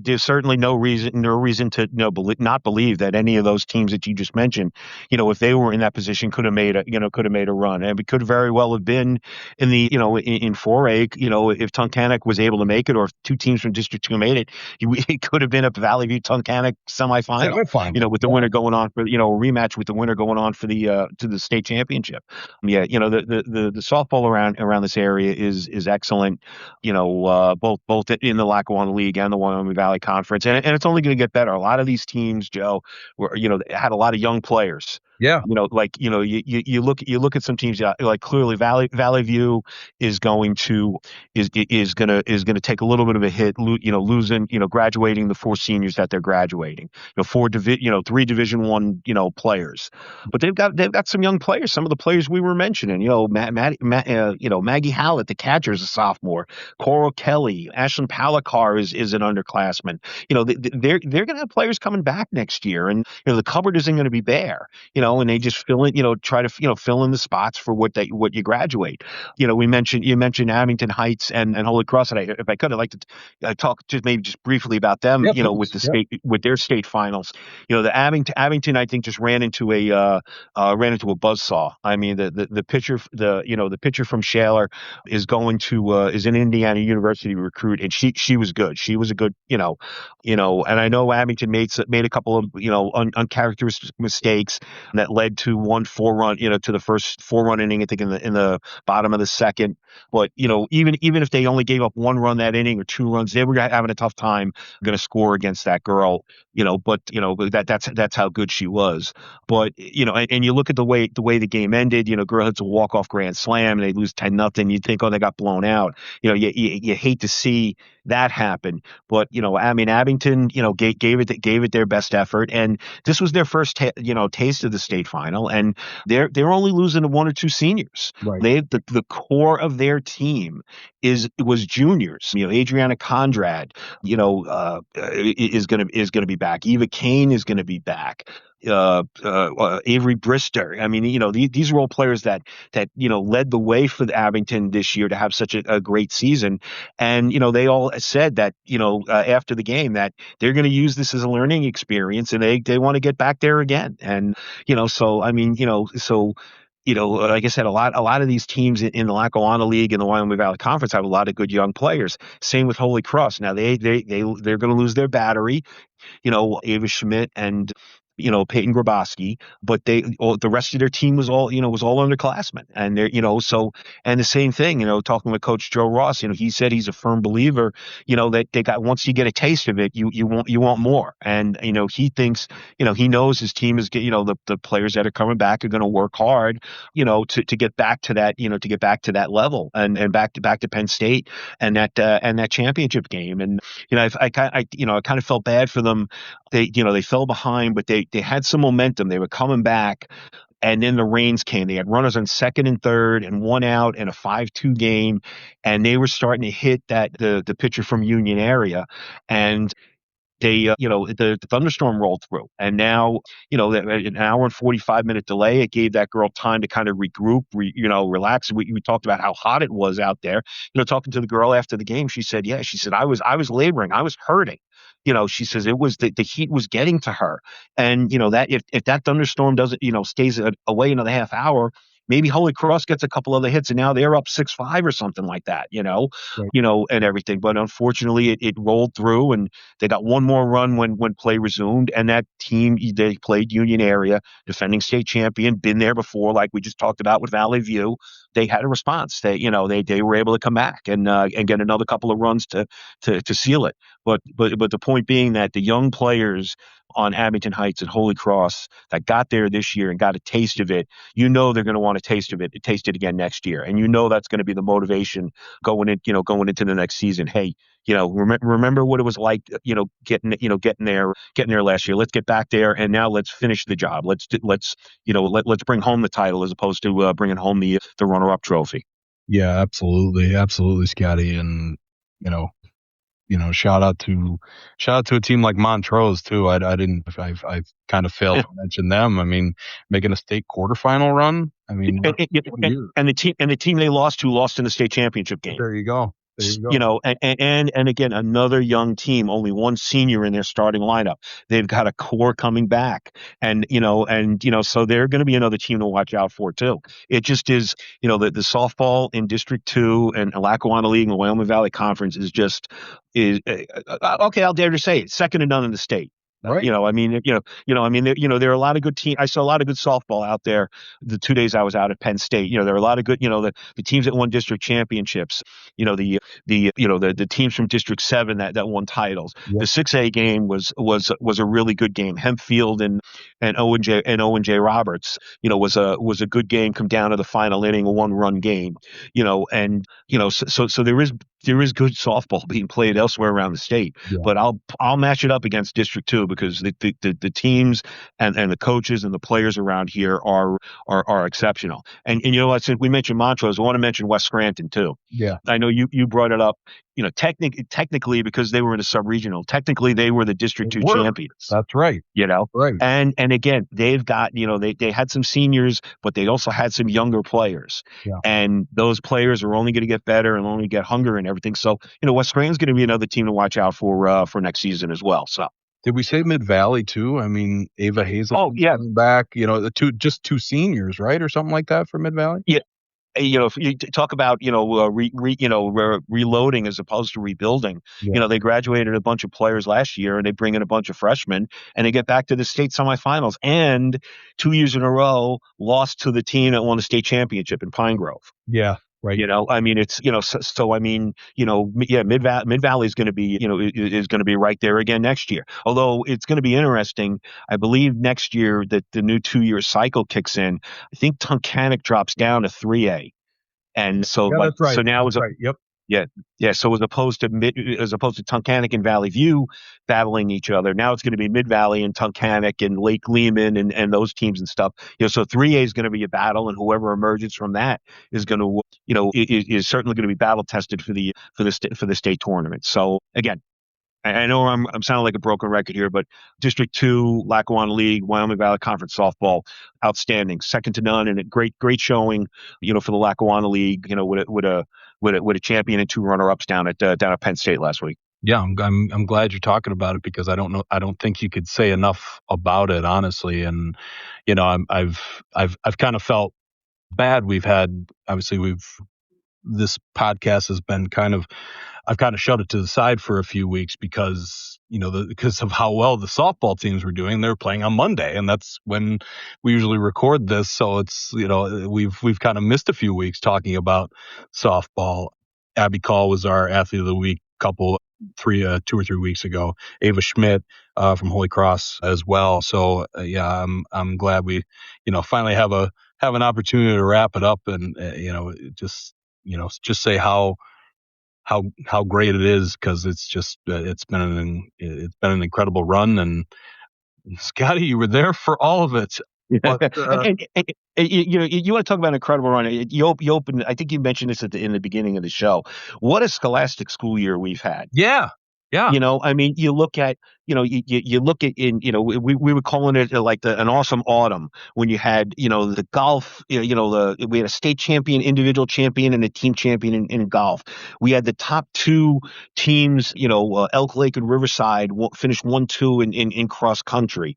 there's certainly no reason to not believe that any of those teams that you just mentioned, if they were in that position, could have made a run, and it could very well have been in the in 4A. If Tunkhannock was able to make it, or if 2 teams from District 2 made it, it could have been a Valley View Tunkhannock semifinal. With the winner going on for a rematch with the winner going on for the to the state championship. Yeah, the softball around this area is excellent. Both in the Lackawanna League and the Wyoming Valley Conference, and it's only going to get better. A lot of these teams, Joe, had a lot of young players. Yeah. You look at some teams, like clearly Valley View is going to take a little bit of a hit, losing, graduating the 4 seniors that they're graduating, 3 Division I, players, but they've got some young players. Some of the players we were mentioning, Maggie Hallett, the catcher, is a sophomore. Coral Kelly, Ashlyn Palikar is an underclassman. They're going to have players coming back next year, and the cupboard isn't going to be bare. And they just fill in, try to fill in the spots for what you graduate. You mentioned Abington Heights and Holy Cross, and if I could, I'd like to talk just briefly about them. Yeah, With please. with their state finals. The Abington, I think, just ran into a buzzsaw. I mean, the pitcher from Shaler is an Indiana University recruit, and she was good. She was a good, and I know Abington made a couple of uncharacteristic mistakes that led to one 4-run, to the first 4-run inning, I think in the bottom of the second. But even if they only gave up 1 run that inning or 2 runs, they were having a tough time going to score against that girl. But that's how good she was. But and you look at the way the game ended. Girl hits a walk-off grand slam, and they lose 10-0. You think, oh, they got blown out. You hate to see that happen. But I mean, Abington, gave it their best effort, and this was their first taste of the state final, and they're only losing to 1 or 2 seniors. Right. The core of their team was juniors. Adriana Conrad, is gonna be back. Eva Kane is gonna be back. Avery Brister. I mean, these are all players that led the way for the Abington this year to have such a great season. And they all said that after the game that they're going to use this as a learning experience, and they want to get back there again. And so I mean, like I said, a lot of these teams in the Lackawanna League and the Wyoming Valley Conference have a lot of good young players. Same with Holy Cross. Now they're going to lose their battery, Ava Schmidt and Peyton Grabowski, but the rest of their team was all underclassmen, and they're and the same thing, talking with Coach Joe Ross, he said he's a firm believer, that they got, once you get a taste of it, you want more, and he thinks, he knows his team is, the players that are coming back are going to work hard, to get back to that level and back to Penn State and that championship game, and I kind of felt bad for them. They fell behind, but they had some momentum. They were coming back, and then the rains came. They had runners on second and third and 1 out in a 5-2 game, and they were starting to hit the pitcher from Union area, and they, the thunderstorm rolled through, and now, an hour and 45-minute delay, it gave that girl time to kind of regroup, relax. We talked about how hot it was out there. Talking to the girl after the game, she said, I was laboring, I was hurting. She says it was the heat was getting to her, and that if that thunderstorm doesn't, stays away another half hour, maybe Holy Cross gets a couple other hits, and now they're up 6-5 or something like that, Right. and everything. But unfortunately, it rolled through, and they got one more run when play resumed. And that team, they played Union area, defending state champion, been there before, like we just talked about with Valley View. They had a response. They were able to come back and get another couple of runs to seal it. But the point being that the young players on Abington Heights and Holy Cross that got there this year and got a taste of it, they're going to want to taste it again next year, and that's going to be the motivation going into the next season. Hey, remember what it was like, getting there last year. Let's get back there, and now let's finish the job. Let's bring home the title as opposed to bringing home the runner-up trophy. Yeah, absolutely, Scotty, and shout out to a team like Montrose too. I kind of failed to mention them. I mean, making a state quarterfinal run. I mean, and the team they lost to lost in the state championship game. There you go. And again, another young team, only 1 senior in their starting lineup. They've got a core coming back, and so they're going to be another team to watch out for too. It just is, the softball in District 2 and Lackawanna League and the Wyoming Valley Conference is okay. I'll dare to say it, second to none in the state. Right. I mean, there are a lot of good teams. I saw a lot of good softball out there the 2 days I was out at Penn State. There are a lot of good, the teams that won district championships, the teams from District 7 that won titles. Yep. The 6A game was a really good game. Hempfield and Owen J. Roberts, was a good game, come down to the final inning, a 1-run game, so there is good softball being played elsewhere around the state. Yeah. But I'll match it up against District 2 because the teams and the coaches and the players around here are exceptional. And you know what? Since we mentioned Montrose, I want to mention West Scranton too. Yeah. I know you brought it up. Technically because they were in a sub-regional, technically they were the District 2 champions. That's right. Right. And again, they've got, they had some seniors, but they also had some younger players. Yeah. And those players are only going to get better and only get hunger and everything. So, West Scranton's going to be another team to watch out for next season as well. So. Did we say Mid-Valley too? I mean, Ava Hazel. Oh, yeah. Back, just two seniors, right? Or something like that for Mid-Valley? Yeah. If you talk about, reloading as opposed to rebuilding, they graduated a bunch of players last year and they bring in a bunch of freshmen and they get back to the state semifinals and 2 years in a row lost to the team that won the state championship in Pine Grove. Yeah. Right. I mean, it's, Mid-Valley is going to be, is going to be right there again next year. Although it's going to be interesting. I believe next year that the new 2-year cycle kicks in. I think Tunkhannock drops down to 3A. And so, that's right. So now that's right. Yep. Yeah. So as opposed to Tunkhannock and Valley View battling each other, now it's going to be Mid-Valley and Tunkhannock and Lake Lehman and those teams and stuff. So 3A is going to be a battle, and whoever emerges from that is going to, is certainly going to be battle tested for the state tournament. So again, I know I'm sounding like a broken record here, but District 2, Lackawanna League, Wyoming Valley Conference softball, outstanding, second to none, and a great showing, for the Lackawanna League, with a champion and 2 runner-ups down at Penn State last week. Yeah, I'm glad you're talking about it because I don't think you could say enough about it, honestly. And I've kind of felt bad. This podcast has been I've kind of shut it to the side for a few weeks because of how well the softball teams were doing. They're playing on Monday, and that's when we usually record this. So it's we've kind of missed a few weeks talking about softball. Abby Call was our athlete of the week 2 or 3 weeks ago. Ava Schmidt from Holy Cross as well. So I'm glad we finally have an opportunity to wrap it up and just say how great it is because it's just it's been an incredible run. And Scotty, you were there for all of it. But, you want to talk about an incredible run. You opened, I think you mentioned this in the beginning of the show. What a scholastic school year we've had. Yeah. I mean, you look at, you look at we were calling it like an awesome autumn when you had, the golf, we had a state champion, individual champion, and a team champion in golf. We had the top 2 teams, Elk Lake and Riverside finished 1-2 in cross country.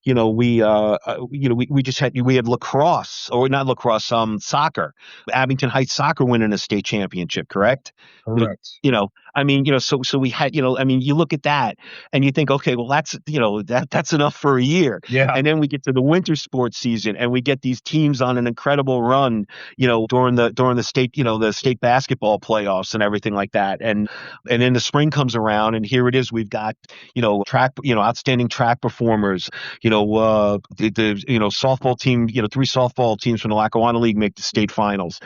We had lacrosse, or not lacrosse, soccer. Abington Heights soccer winning a state championship, correct? Correct. So we had, you look at that and you think, okay, well, that's enough for a year. Yeah. And then we get to the winter sports season and we get these teams on an incredible run, during the state, the state basketball playoffs and everything like that. And then the spring comes around and here it is. We've got, track, outstanding track performers, the softball team, 3 softball teams from the Lackawanna League make the state finals.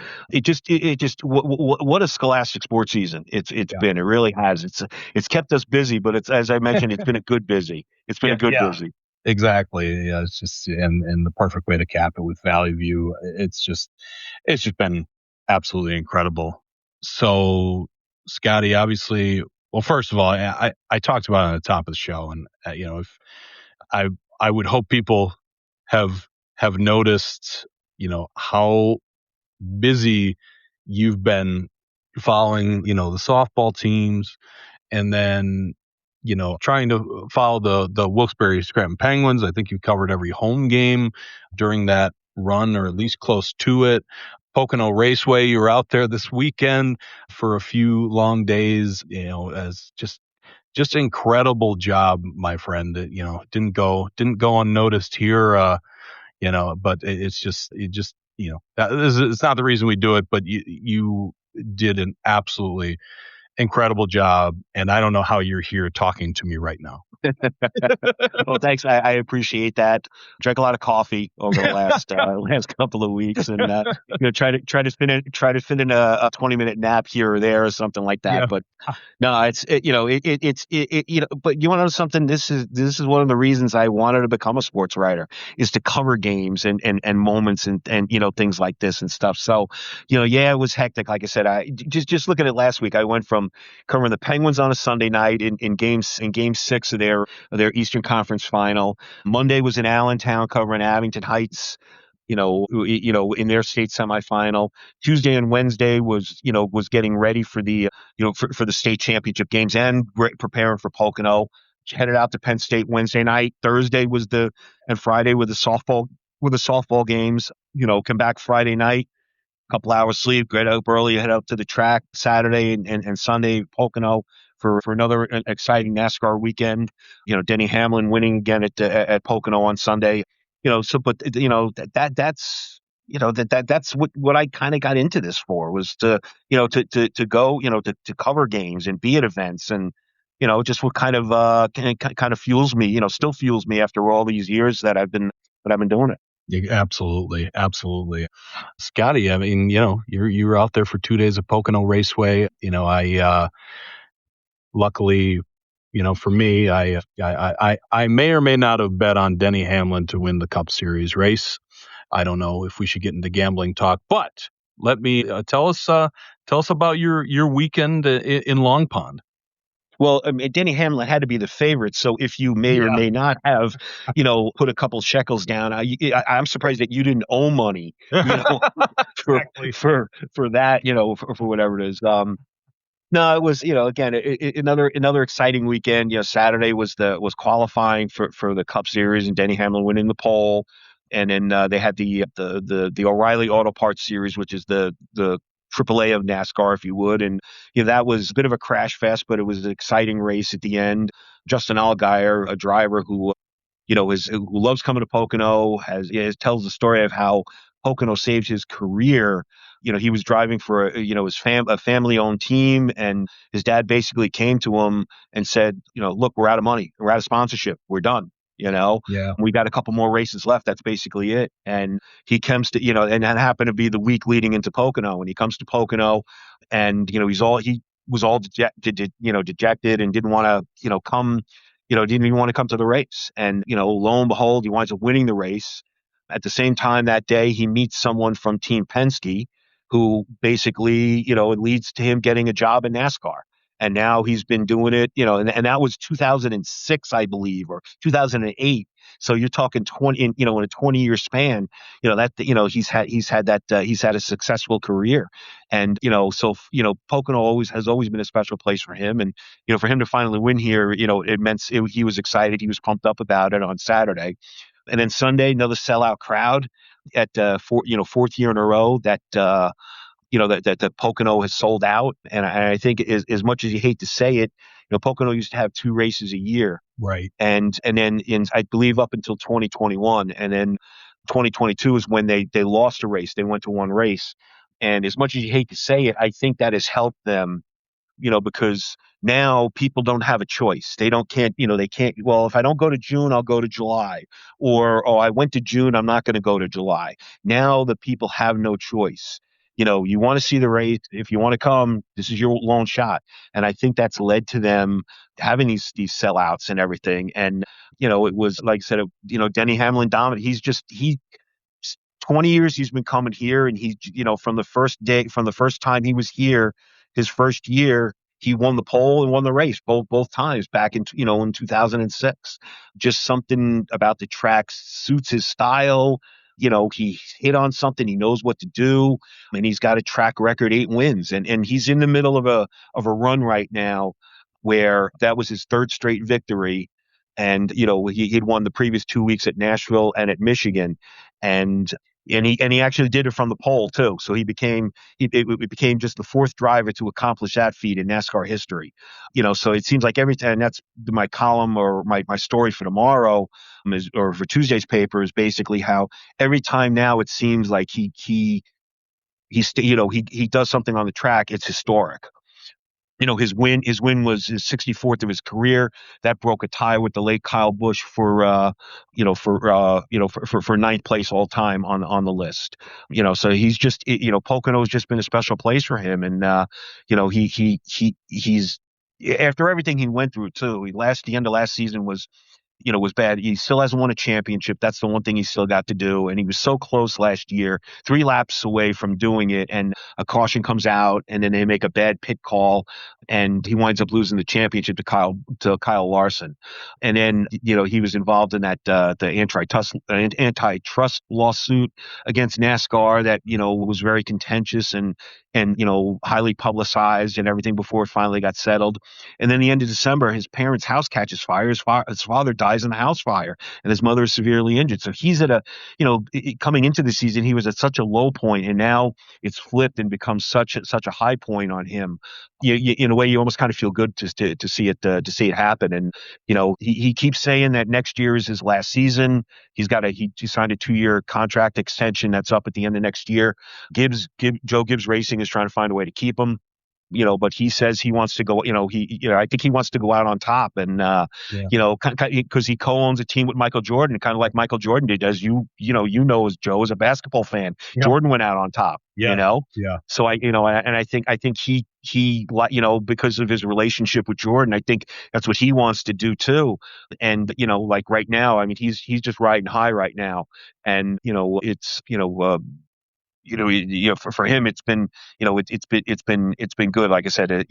What a scholastic sports season it's been. It really has. It's kept us busy, but it's, as I mentioned, it's been a good busy. It's been a good busy. Exactly. Yeah. It's just, and the perfect way to cap it with Valley View. It's just been absolutely incredible. So Scotty, obviously, well, first of all, I talked about it on the top of the show, and if I would hope people have noticed, how busy you've been following, the softball teams, and then, trying to follow the Wilkes-Barre Scranton Penguins. I think you covered every home game during that run, or at least close to it. Pocono Raceway, you were out there this weekend for a few long days, as just just incredible job, my friend. Didn't go unnoticed here. But it's not the reason we do it, but you did an absolutely incredible job, and I don't know how you're here talking to me right now. Well, thanks. I appreciate that. Drank a lot of coffee over the last couple of weeks, and try to fit in a 20-minute nap here or there or something like that. Yeah. But no, it's but you want to know something? This is one of the reasons I wanted to become a sports writer, is to cover games and moments and things like this and stuff. So it was hectic. Like I said, I just looking at last week, I went from covering the Penguins on a Sunday night in game 6 of their Eastern Conference final. Monday was in Allentown covering Abington Heights, in their state semifinal. Tuesday and Wednesday was getting ready for the for the state championship games and preparing for Pocono. Headed out to Penn State Wednesday night. Thursday and Friday with the softball games. Come back Friday night, couple hours sleep, get up early, head up to the track Saturday and Sunday, Pocono for another exciting NASCAR weekend. Denny Hamlin winning again at Pocono on Sunday. That's what I kind of got into this for, was to go, to cover games and be at events, and just what kind of fuels me, still fuels me after all these years that I've been doing it. Yeah, absolutely. Scotty, I mean, you were out there for 2 days of Pocono Raceway. I luckily, for me, I may or may not have bet on Denny Hamlin to win the Cup Series race. I don't know if we should get into gambling talk, but let me tell us about your weekend in Long Pond. Well, I mean, Denny Hamlin had to be the favorite. So if you may or may not have, put a couple shekels down, I'm surprised that you didn't owe money, for that, for whatever it is. No, it was, again, another exciting weekend. Saturday was qualifying for the Cup Series and Denny Hamlin winning the pole. And then they had the O'Reilly Auto Parts Series, which is the AAA of NASCAR, if you would. And that was a bit of a crash fest, but it was an exciting race at the end. Justin Allgaier, a driver who who loves coming to Pocono, tells the story of how Pocono saved his career. He was driving for a family-owned team, and his dad basically came to him and said, look, we're out of money, we're out of sponsorship, we're done. We got a couple more races left. That's basically it. And he comes to, and that happened to be the week leading into Pocono. And he comes to Pocono, and he was all dejected and didn't want to, come, didn't even want to come to the race. And lo and behold, he winds up winning the race. At the same time that day, he meets someone from Team Penske, who basically, it leads to him getting a job in NASCAR. And now he's been doing it, and that was 2006, I believe, or 2008. So you're talking 20, in a 20-year span, he's had a successful career. And, Pocono has always been a special place for him. And, for him to finally win here, it meant he was excited. He was pumped up about it on Saturday. And then Sunday, another sellout crowd at fourth year in a row that that Pocono has sold out. And I think as much as you hate to say it, Pocono used to have 2 races a year. Right. And then I believe up until 2021. And then 2022 is when they lost a race. They went to 1 race. And as much as you hate to say it, I think that has helped them, because now people don't have a choice. They can't, well, if I don't go to June, I'll go to July. Or, I went to June, I'm not going to go to July. Now the people have no choice. You want to see the race. If you want to come, this is your lone shot. And I think that's led to them having these sellouts and everything. And, it was, like I said, Denny Hamlin dominant. 20 years he's been coming here, and he, from the first time he was here, his first year, he won the pole and won the race both times back in 2006. Just something about the track suits his style. He hit on something. He knows what to do, and he's got a track record, 8 wins, and he's in the middle of a run right now where that was his 3rd straight victory. And, he'd won the previous 2 weeks at Nashville and at Michigan. And, And he actually did it from the pole too. So it became just the fourth driver to accomplish that feat in NASCAR history. So it seems like every time, and that's my column or my story for tomorrow or for Tuesday's paper, is basically how every time now it seems like he does something on the track, it's historic. His win was his 64th of his career. That broke a tie with the late Kyle Busch for ninth place all time on the list. So he's just, Pocono's just been a special place for him. And, he's, after everything he went through too, the end of last season was bad. He still hasn't won a championship. That's the one thing he's still got to do. And he was so close last year, 3 laps away from doing it. And a caution comes out, and then they make a bad pit call, and he winds up losing the championship to Kyle Larson. And then, he was involved in that, the antitrust lawsuit against NASCAR that, was very contentious and highly publicized and everything before it finally got settled. And then the end of December, his parents' house catches fire. His father dies in the house fire, and his mother is severely injured. So he's at coming into the season, he was at such a low point, and now it's flipped and becomes such a high point on him. In a way, you almost kind of feel good to see it happen. And he keeps saying that next year is his last season. He signed a 2-year contract extension that's up at the end of next year. Joe Gibbs Racing is trying to find a way to keep him. But he says he wants to go, I think he wants to go out on top, and, because he co-owns a team with Michael Jordan, kind of like Michael Jordan did, as as Joe is a basketball fan. Yep. Jordan went out on top, Yeah. So I think he, because of his relationship with Jordan, I think that's what he wants to do too. And, like right now, I mean, he's just riding high right now. And, it's, for him, it's been, it's been good. Like I said,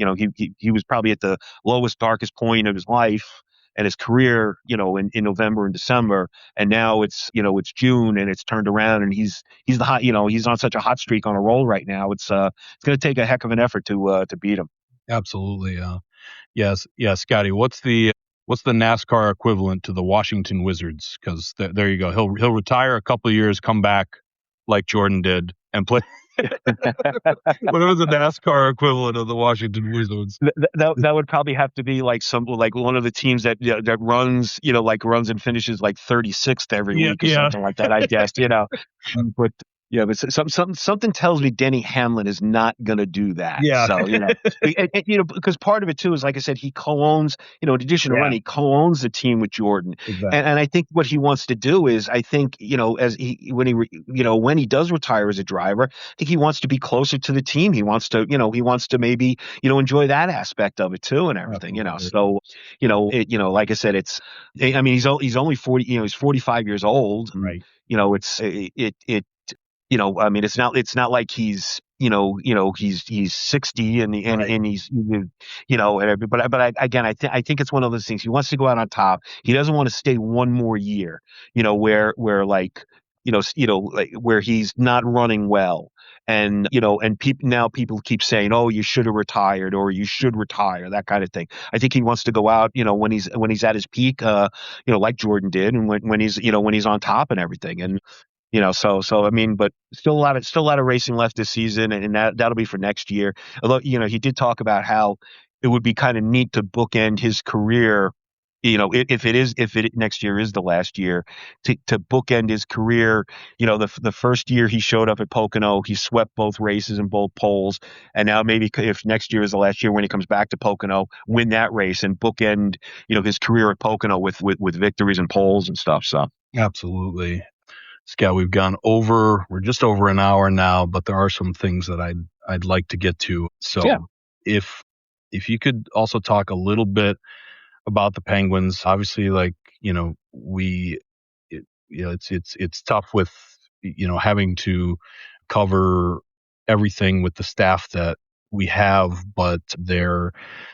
he was probably at the lowest, darkest point of his life and his career, in November and December, and now it's June and it's turned around, and he's the hot, he's on such a hot streak, on a roll right now. It's going to take a heck of an effort to beat him. Absolutely. Yes, Scotty. What's the NASCAR equivalent to the Washington Wizards? Because there you go. He'll retire a couple of years, come back like Jordan did, and play. What was the NASCAR equivalent of the Washington Wizards? That would probably have to be like one of the teams that runs and finishes like 36th every week or something like that, I guess. But yeah, but something tells me Denny Hamlin is not going to do that. Yeah. So, because part of it too is, like I said, he co-owns, in addition to running, he co-owns the team with Jordan. Exactly. And I think what he wants to do is, I think, when he does retire as a driver, I think he wants to be closer to the team. He wants to maybe, enjoy that aspect of it too, and everything, So, like I said, he's only 40, he's 45 years old. Right. It's not like he's, he's 60 and he's, but I think it's one of those things. He wants to go out on top. He doesn't want to stay one more year, where where he's not running well. And, people keep saying, oh, you should have retired, or you should retire, that kind of thing. I think he wants to go out, when he's at his peak, like Jordan did, and when he's on top and everything. And, but still a lot of racing left this season, and that'll be for next year. Although, he did talk about how it would be kind of neat to bookend his career, if next year is the last year, to bookend his career. The first year he showed up at Pocono, he swept both races and both poles, and now maybe if next year is the last year, when he comes back to Pocono, win that race and bookend, his career at Pocono with victories and poles and stuff. So absolutely. Scott, we're just over an hour now, but there are some things that I'd like to get to. So if you could also talk a little bit about the Penguins. Obviously, it's tough with, having to cover everything with the staff that we have, but their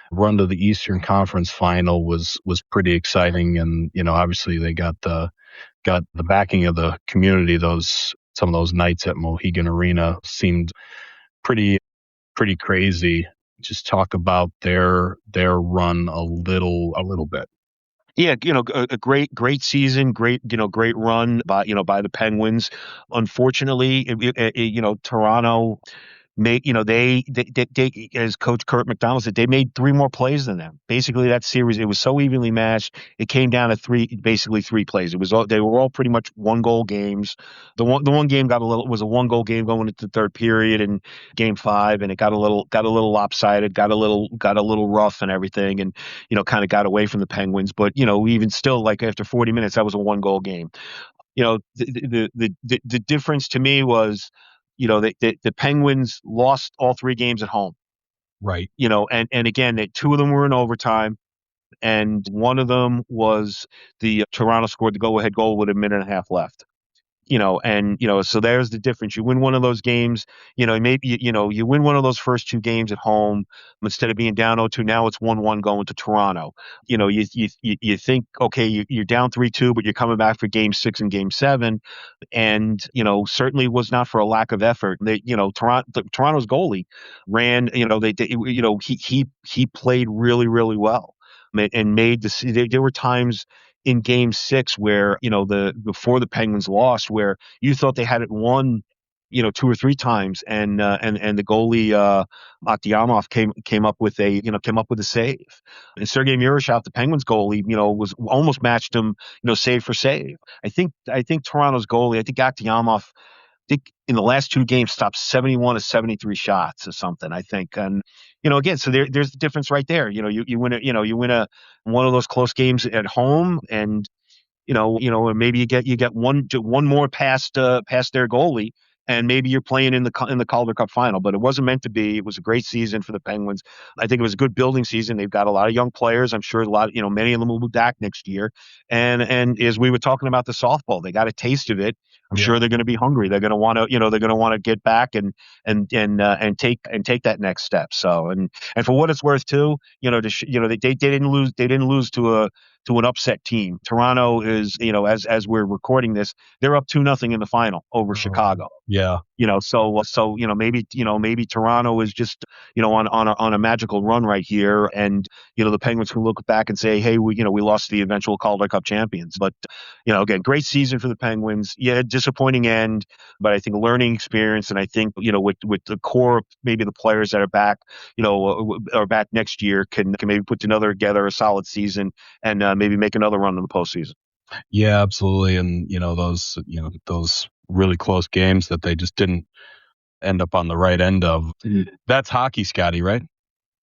run to the Eastern Conference Final was pretty exciting. And, obviously they got the backing of the community. Some of those nights at Mohegan Arena seemed pretty crazy. Just talk about their run a little bit. Yeah, a great season, great run by the Penguins. Unfortunately, Toronto made, they, as Coach Kurt McDonald said, they made three more plays than them. Basically, that series, it was so evenly matched. It came down to basically three plays. They were all pretty much 1-goal games. The one game was a 1-goal game going into the third period in game 5, and it got a little lopsided, got a little rough and everything, and kind of got away from the Penguins. But even still, like after 40 minutes, that was a 1-goal game. The difference to me was, the Penguins lost all 3 games at home. Right. And again, two of them were in overtime, and one of them was the Toronto scored the go-ahead goal with a minute and a half left. So there's the difference. You win one of those games, maybe you win one of those first 2 games at home instead of being down 0-2. Now it's 1-1 going to Toronto. You think, okay, you're down 3-2, but you're coming back for game 6 and game 7, and certainly was not for a lack of effort. Toronto's goalie ran. He played really, really well, and made there were times in game 6 where, before the Penguins lost, where you thought they had it won, 2 or 3 times, and the goalie, Akdyamov came up with a save. And Sergei Murashov, the Penguins goalie, was almost matched him, save for save. I think Toronto's goalie, I think Akdyamov, in the last 2 games stopped 71 of 73 shots or something, I think. And again, so there's the difference right there. You win one of those close games at home, and and maybe you get one more past their goalie, and maybe you're playing in the Calder Cup final. But it wasn't meant to be. It was a great season for the Penguins. I think it was a good building season. They've got a lot of young players. I'm sure many of them will be back next year. And as we were talking about the softball, they got a taste of it. I'm sure they're going to be hungry. They're going to want to get back and take that next step. So and for what it's worth too, they didn't lose to an upset team. Toronto is, as we're recording this, they're up 2-0 in the final over Chicago. Yeah. So maybe Toronto is just, on a magical run right here, and the Penguins can look back and say, hey, we lost to the eventual Calder Cup champions. But again, great season for the Penguins. Yeah, disappointing end, but I think a learning experience, and I think with the core, maybe the players that are back, are back next year, can maybe put together a solid season, and maybe make another run in the postseason. Yeah, absolutely. And those really close games that they just didn't end up on the right end of. That's hockey, Scotty, right?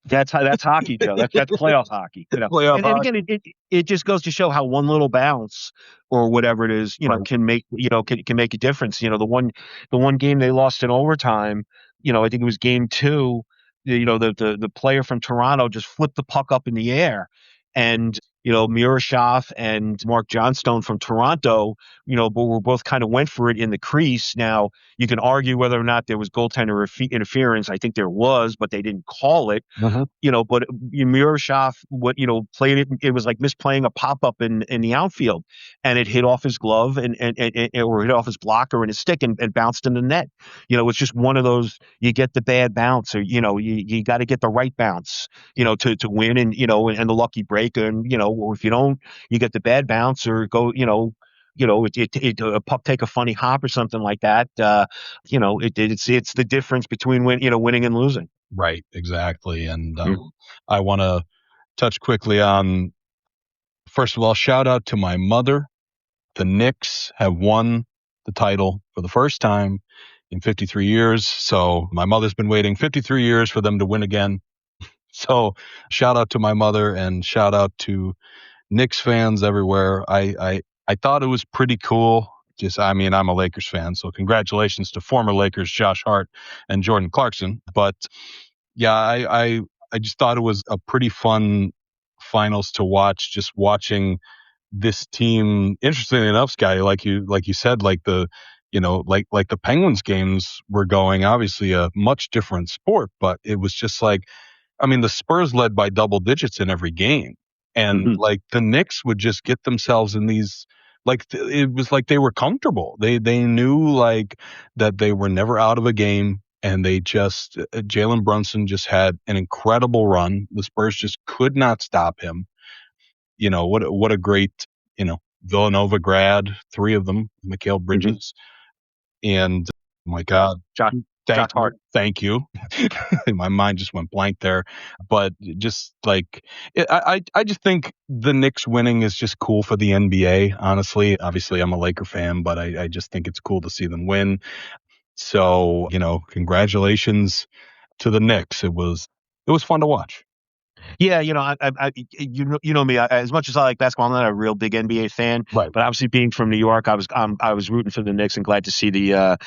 That's hockey, Joe. That's playoff hockey. Playoff and again, it just goes to show how one little bounce or whatever it is, Right. can make a difference. The one game they lost in overtime, I think it was game 2. The player from Toronto just flipped the puck up in the air, and Murashov and Mark Johnstone from Toronto, were both kind of went for it in the crease. Now, you can argue whether or not there was goaltender interference. I think there was, but they didn't call it. But Murashov, played it. It was like misplaying a pop up in the outfield, and it hit off his glove and or hit off his blocker and his stick and bounced in the net. It's just one of those. You get the bad bounce, or you got to get the right bounce, to win, and and the lucky break, and or if you don't, you get the bad bounce, or go, a puck take a funny hop or something like that. It's the difference between winning and losing. Right, exactly. And I want to touch quickly on, first of all, shout out to my mother. The Knicks have won the title for the first time in 53 years. So my mother's been waiting 53 years for them to win again. So shout out to my mother, and shout out to Knicks fans everywhere. I thought it was pretty cool. I'm a Lakers fan, so congratulations to former Lakers Josh Hart and Jordan Clarkson. But yeah, I just thought it was a pretty fun finals to watch. Just watching this team. Interestingly enough, Scotty, like you said, like the Penguins games were going. Obviously, a much different sport, but it was just like, the Spurs led by double digits in every game. And like the Knicks would just get themselves in these, it was like they were comfortable. They knew like that they were never out of a game, and they just, Jalen Brunson just had an incredible run. The Spurs just could not stop him. what a great, Villanova grad, 3 of them, Mikhail Bridges. And my God, Josh Hart. Thank you. My mind just went blank there. But just like, I just think the Knicks winning is just cool for the NBA, honestly. Obviously, I'm a Laker fan, but I just think it's cool to see them win. So, congratulations to the Knicks. It was fun to watch. Yeah, you know me. As much as I like basketball, I'm not a real big NBA fan. Right. But obviously, being from New York, I was rooting for the Knicks and glad to see the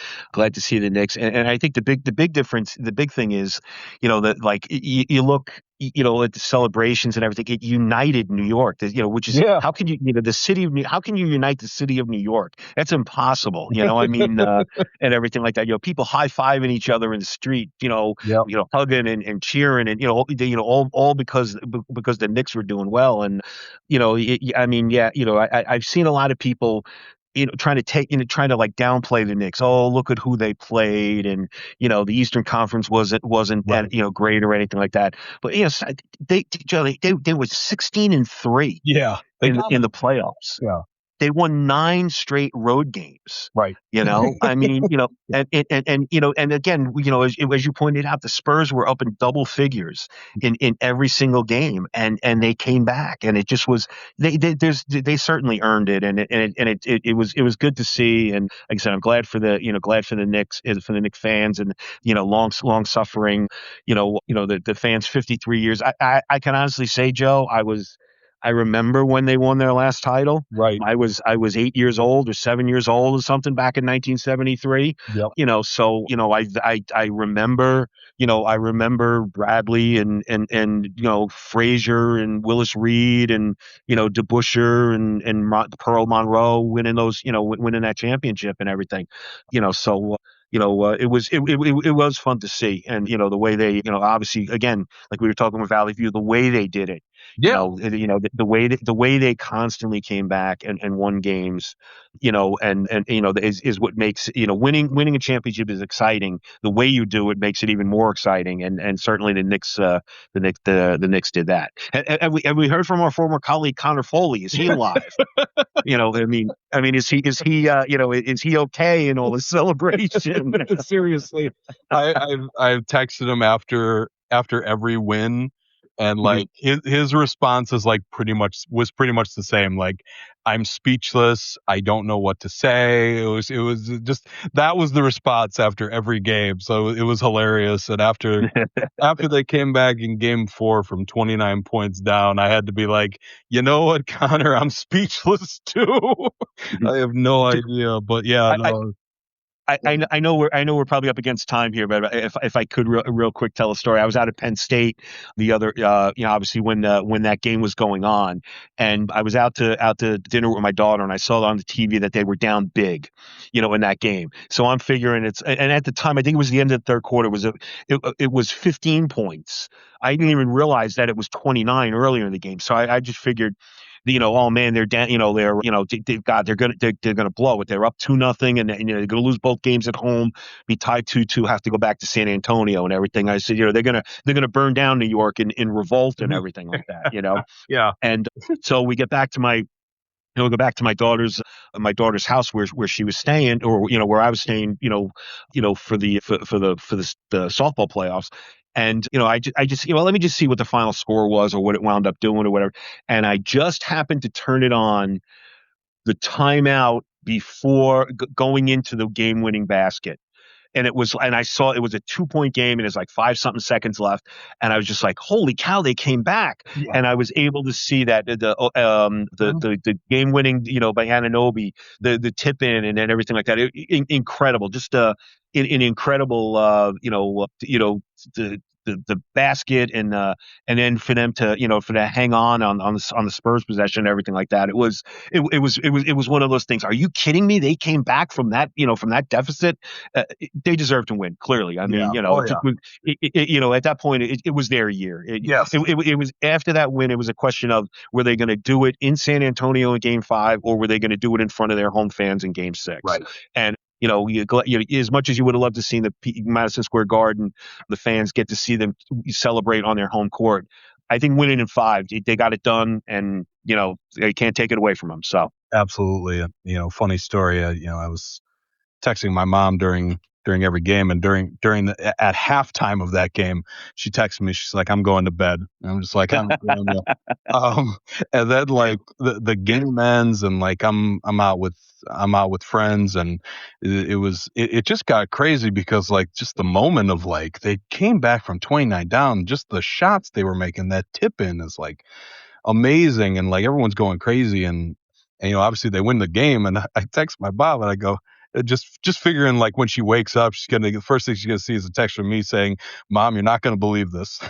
Knicks. And I think the big difference, the big thing is, that like you look, at the celebrations and everything, it united New York. Which is how can you, the city of how can you unite the city of New York? That's impossible. I mean, and everything like that. People high fiving each other in the street. Hugging and cheering and all because the Knicks were doing well. And I've seen a lot of people trying to like downplay the Knicks. Oh, look at who they played, and the Eastern Conference wasn't Right. that great or anything like that. But they were 16-3 Yeah, in the playoffs. Yeah. They won 9 straight road games. Right. I mean, and again, as you pointed out, the Spurs were up in double figures in every single game, and they came back, and it just was they certainly earned it, and it was good to see. And like I said, I'm glad for the Knicks, for the Knicks fans, and long suffering, the fans 53 years. I can honestly say, Joe, I remember when they won their last title. Right. I was 8 years old or 7 years old or something back in 1973. Yep. So I remember I remember Bradley and Frazier and Willis Reed and DeBusschere and Pearl Monroe winning those winning that championship and everything. So. It was fun to see, and the way they obviously, again, like we were talking with Valley View, the way they did it. Yeah. The way they constantly came back and won games, is what makes winning a championship is exciting. The way you do it makes it even more exciting, and certainly the Knicks did that. Have we heard from our former colleague Connor Foley? Is he alive? I mean, is he is he okay in all the celebration? Seriously, I've texted him after every win, and like his response is like pretty much the same. Like, I'm speechless. I don't know what to say. It was just, that was the response after every game. So it was hilarious. And after they came back in game 4 from 29 points down, I had to be like, you know what, Connor, I'm speechless too. I have no idea, but yeah, no. I know we're probably up against time here, but if I could real quick tell a story. I was out at Penn State the other, obviously when that game was going on, and I was out to dinner with my daughter, and I saw on the TV that they were down big, in that game. So I'm figuring and at the time, I think it was the end of the third quarter, it was 15 points. I didn't even realize that it was 29 earlier in the game. So I just figured, oh man, they're down, they're gonna blow it. They're up 2-0, and they're gonna lose both games at home, be tied 2-2, have to go back to San Antonio and everything. I said, they're gonna burn down New York in revolt and everything like that, Yeah. And so we get back to go back to my daughter's house where she was staying, or where I was staying, for the softball playoffs. And I just let me just see what the final score was or what it wound up doing or whatever. And I just happened to turn it on the timeout before going into the game-winning basket. And I saw it was a 2-point game, and it's like 5-something seconds left, and I was just like, "Holy cow, they came back!" Yeah. And I was able to see that the game winning, by Anunoby, the tip in and everything like that. Incredible, just an incredible, the basket and then for them to hang on the Spurs possession and everything like that. It was one of those things. Are you kidding me? They came back from that deficit. They deserve to win, clearly. I mean, at that point, it was their year. Yes. It was after that win. It was a question of, were they going to do it in San Antonio in Game 5, or were they going to do it in front of their home fans in Game 6? Right. And as much as you would have loved to see the Madison Square Garden, the fans get to see them celebrate on their home court. I think winning in 5, they got it done, and you can't take it away from him. So Absolutely. Funny story. I was texting my mom during every game, and at halftime of that game, she texted me. She's like, "I'm going to bed." And I'm just like, "I'm going to." And then like the game ends, and like I'm out with friends, and it just got crazy because like just the moment of like they came back from 29 down, just the shots they were making, that tip in is like amazing, and like everyone's going crazy, and obviously they win the game, and I text my mom and I go, just figuring like when she wakes up, the first thing she's gonna see is a text from me saying, "Mom, you're not gonna believe this."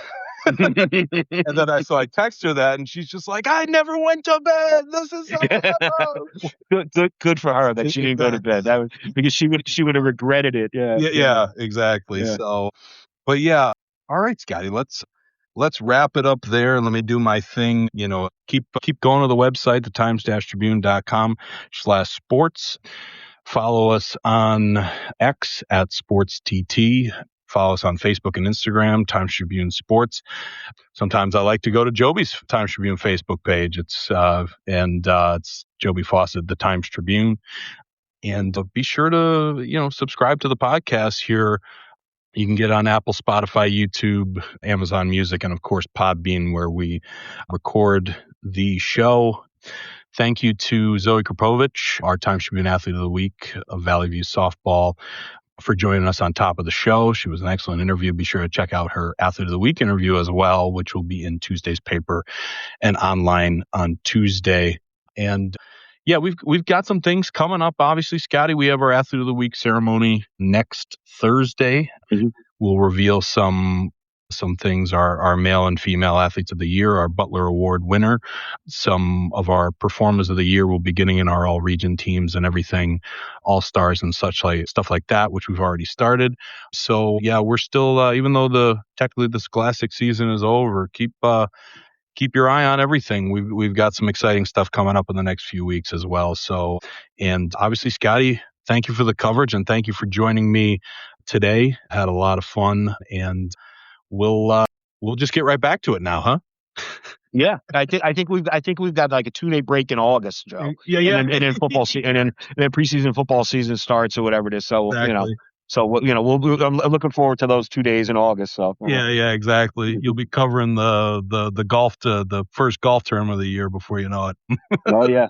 And then I text her that, and she's just like, "I never went to bed. This is so good for her that she didn't go to bed. That was because she would have regretted it. Yeah, exactly. Yeah. So, but yeah, all right, Scotty, let's wrap it up there. Let me do my thing. Keep going to the website, the times-tribune.com/sports. Follow us on X at SportsTT. Follow us on Facebook and Instagram, Times Tribune Sports. Sometimes I like to go to Joby's Times Tribune Facebook page. It's Joby Fawcett, the Times Tribune. And be sure to, subscribe to the podcast here. You can get on Apple, Spotify, YouTube, Amazon Music, and of course Podbean, where we record the show. Thank you to Zoie Krupovich, our Times-Tribune Athlete of the Week of Valley View Softball, for joining us on top of the show. She was an excellent interview. Be sure to check out her Athlete of the Week interview as well, which will be in Tuesday's paper and online on Tuesday. And yeah, we've got some things coming up. Obviously, Scotty, we have our Athlete of the Week ceremony next Thursday. Mm-hmm. We'll reveal some things, our male and female athletes of the year, our Butler Award winner. Some of our performers of the year will be getting in our all region teams and everything, all stars and stuff like that, which we've already started. So yeah, we're still, even though technically the Scholastic season is over, keep your eye on everything. We've got some exciting stuff coming up in the next few weeks as well. So, and obviously, Scotty, thank you for the coverage and thank you for joining me today. Had a lot of fun, and we'll just get right back to it now, huh? Yeah, I think we've got like a 2-day break in August, Joe. Yeah, and then football season, and then preseason football season starts or whatever it is. So exactly. I'm looking forward to those 2 days in August. So yeah, exactly. You'll be covering the golf the first golf tournament of the year before you know it. Oh yeah.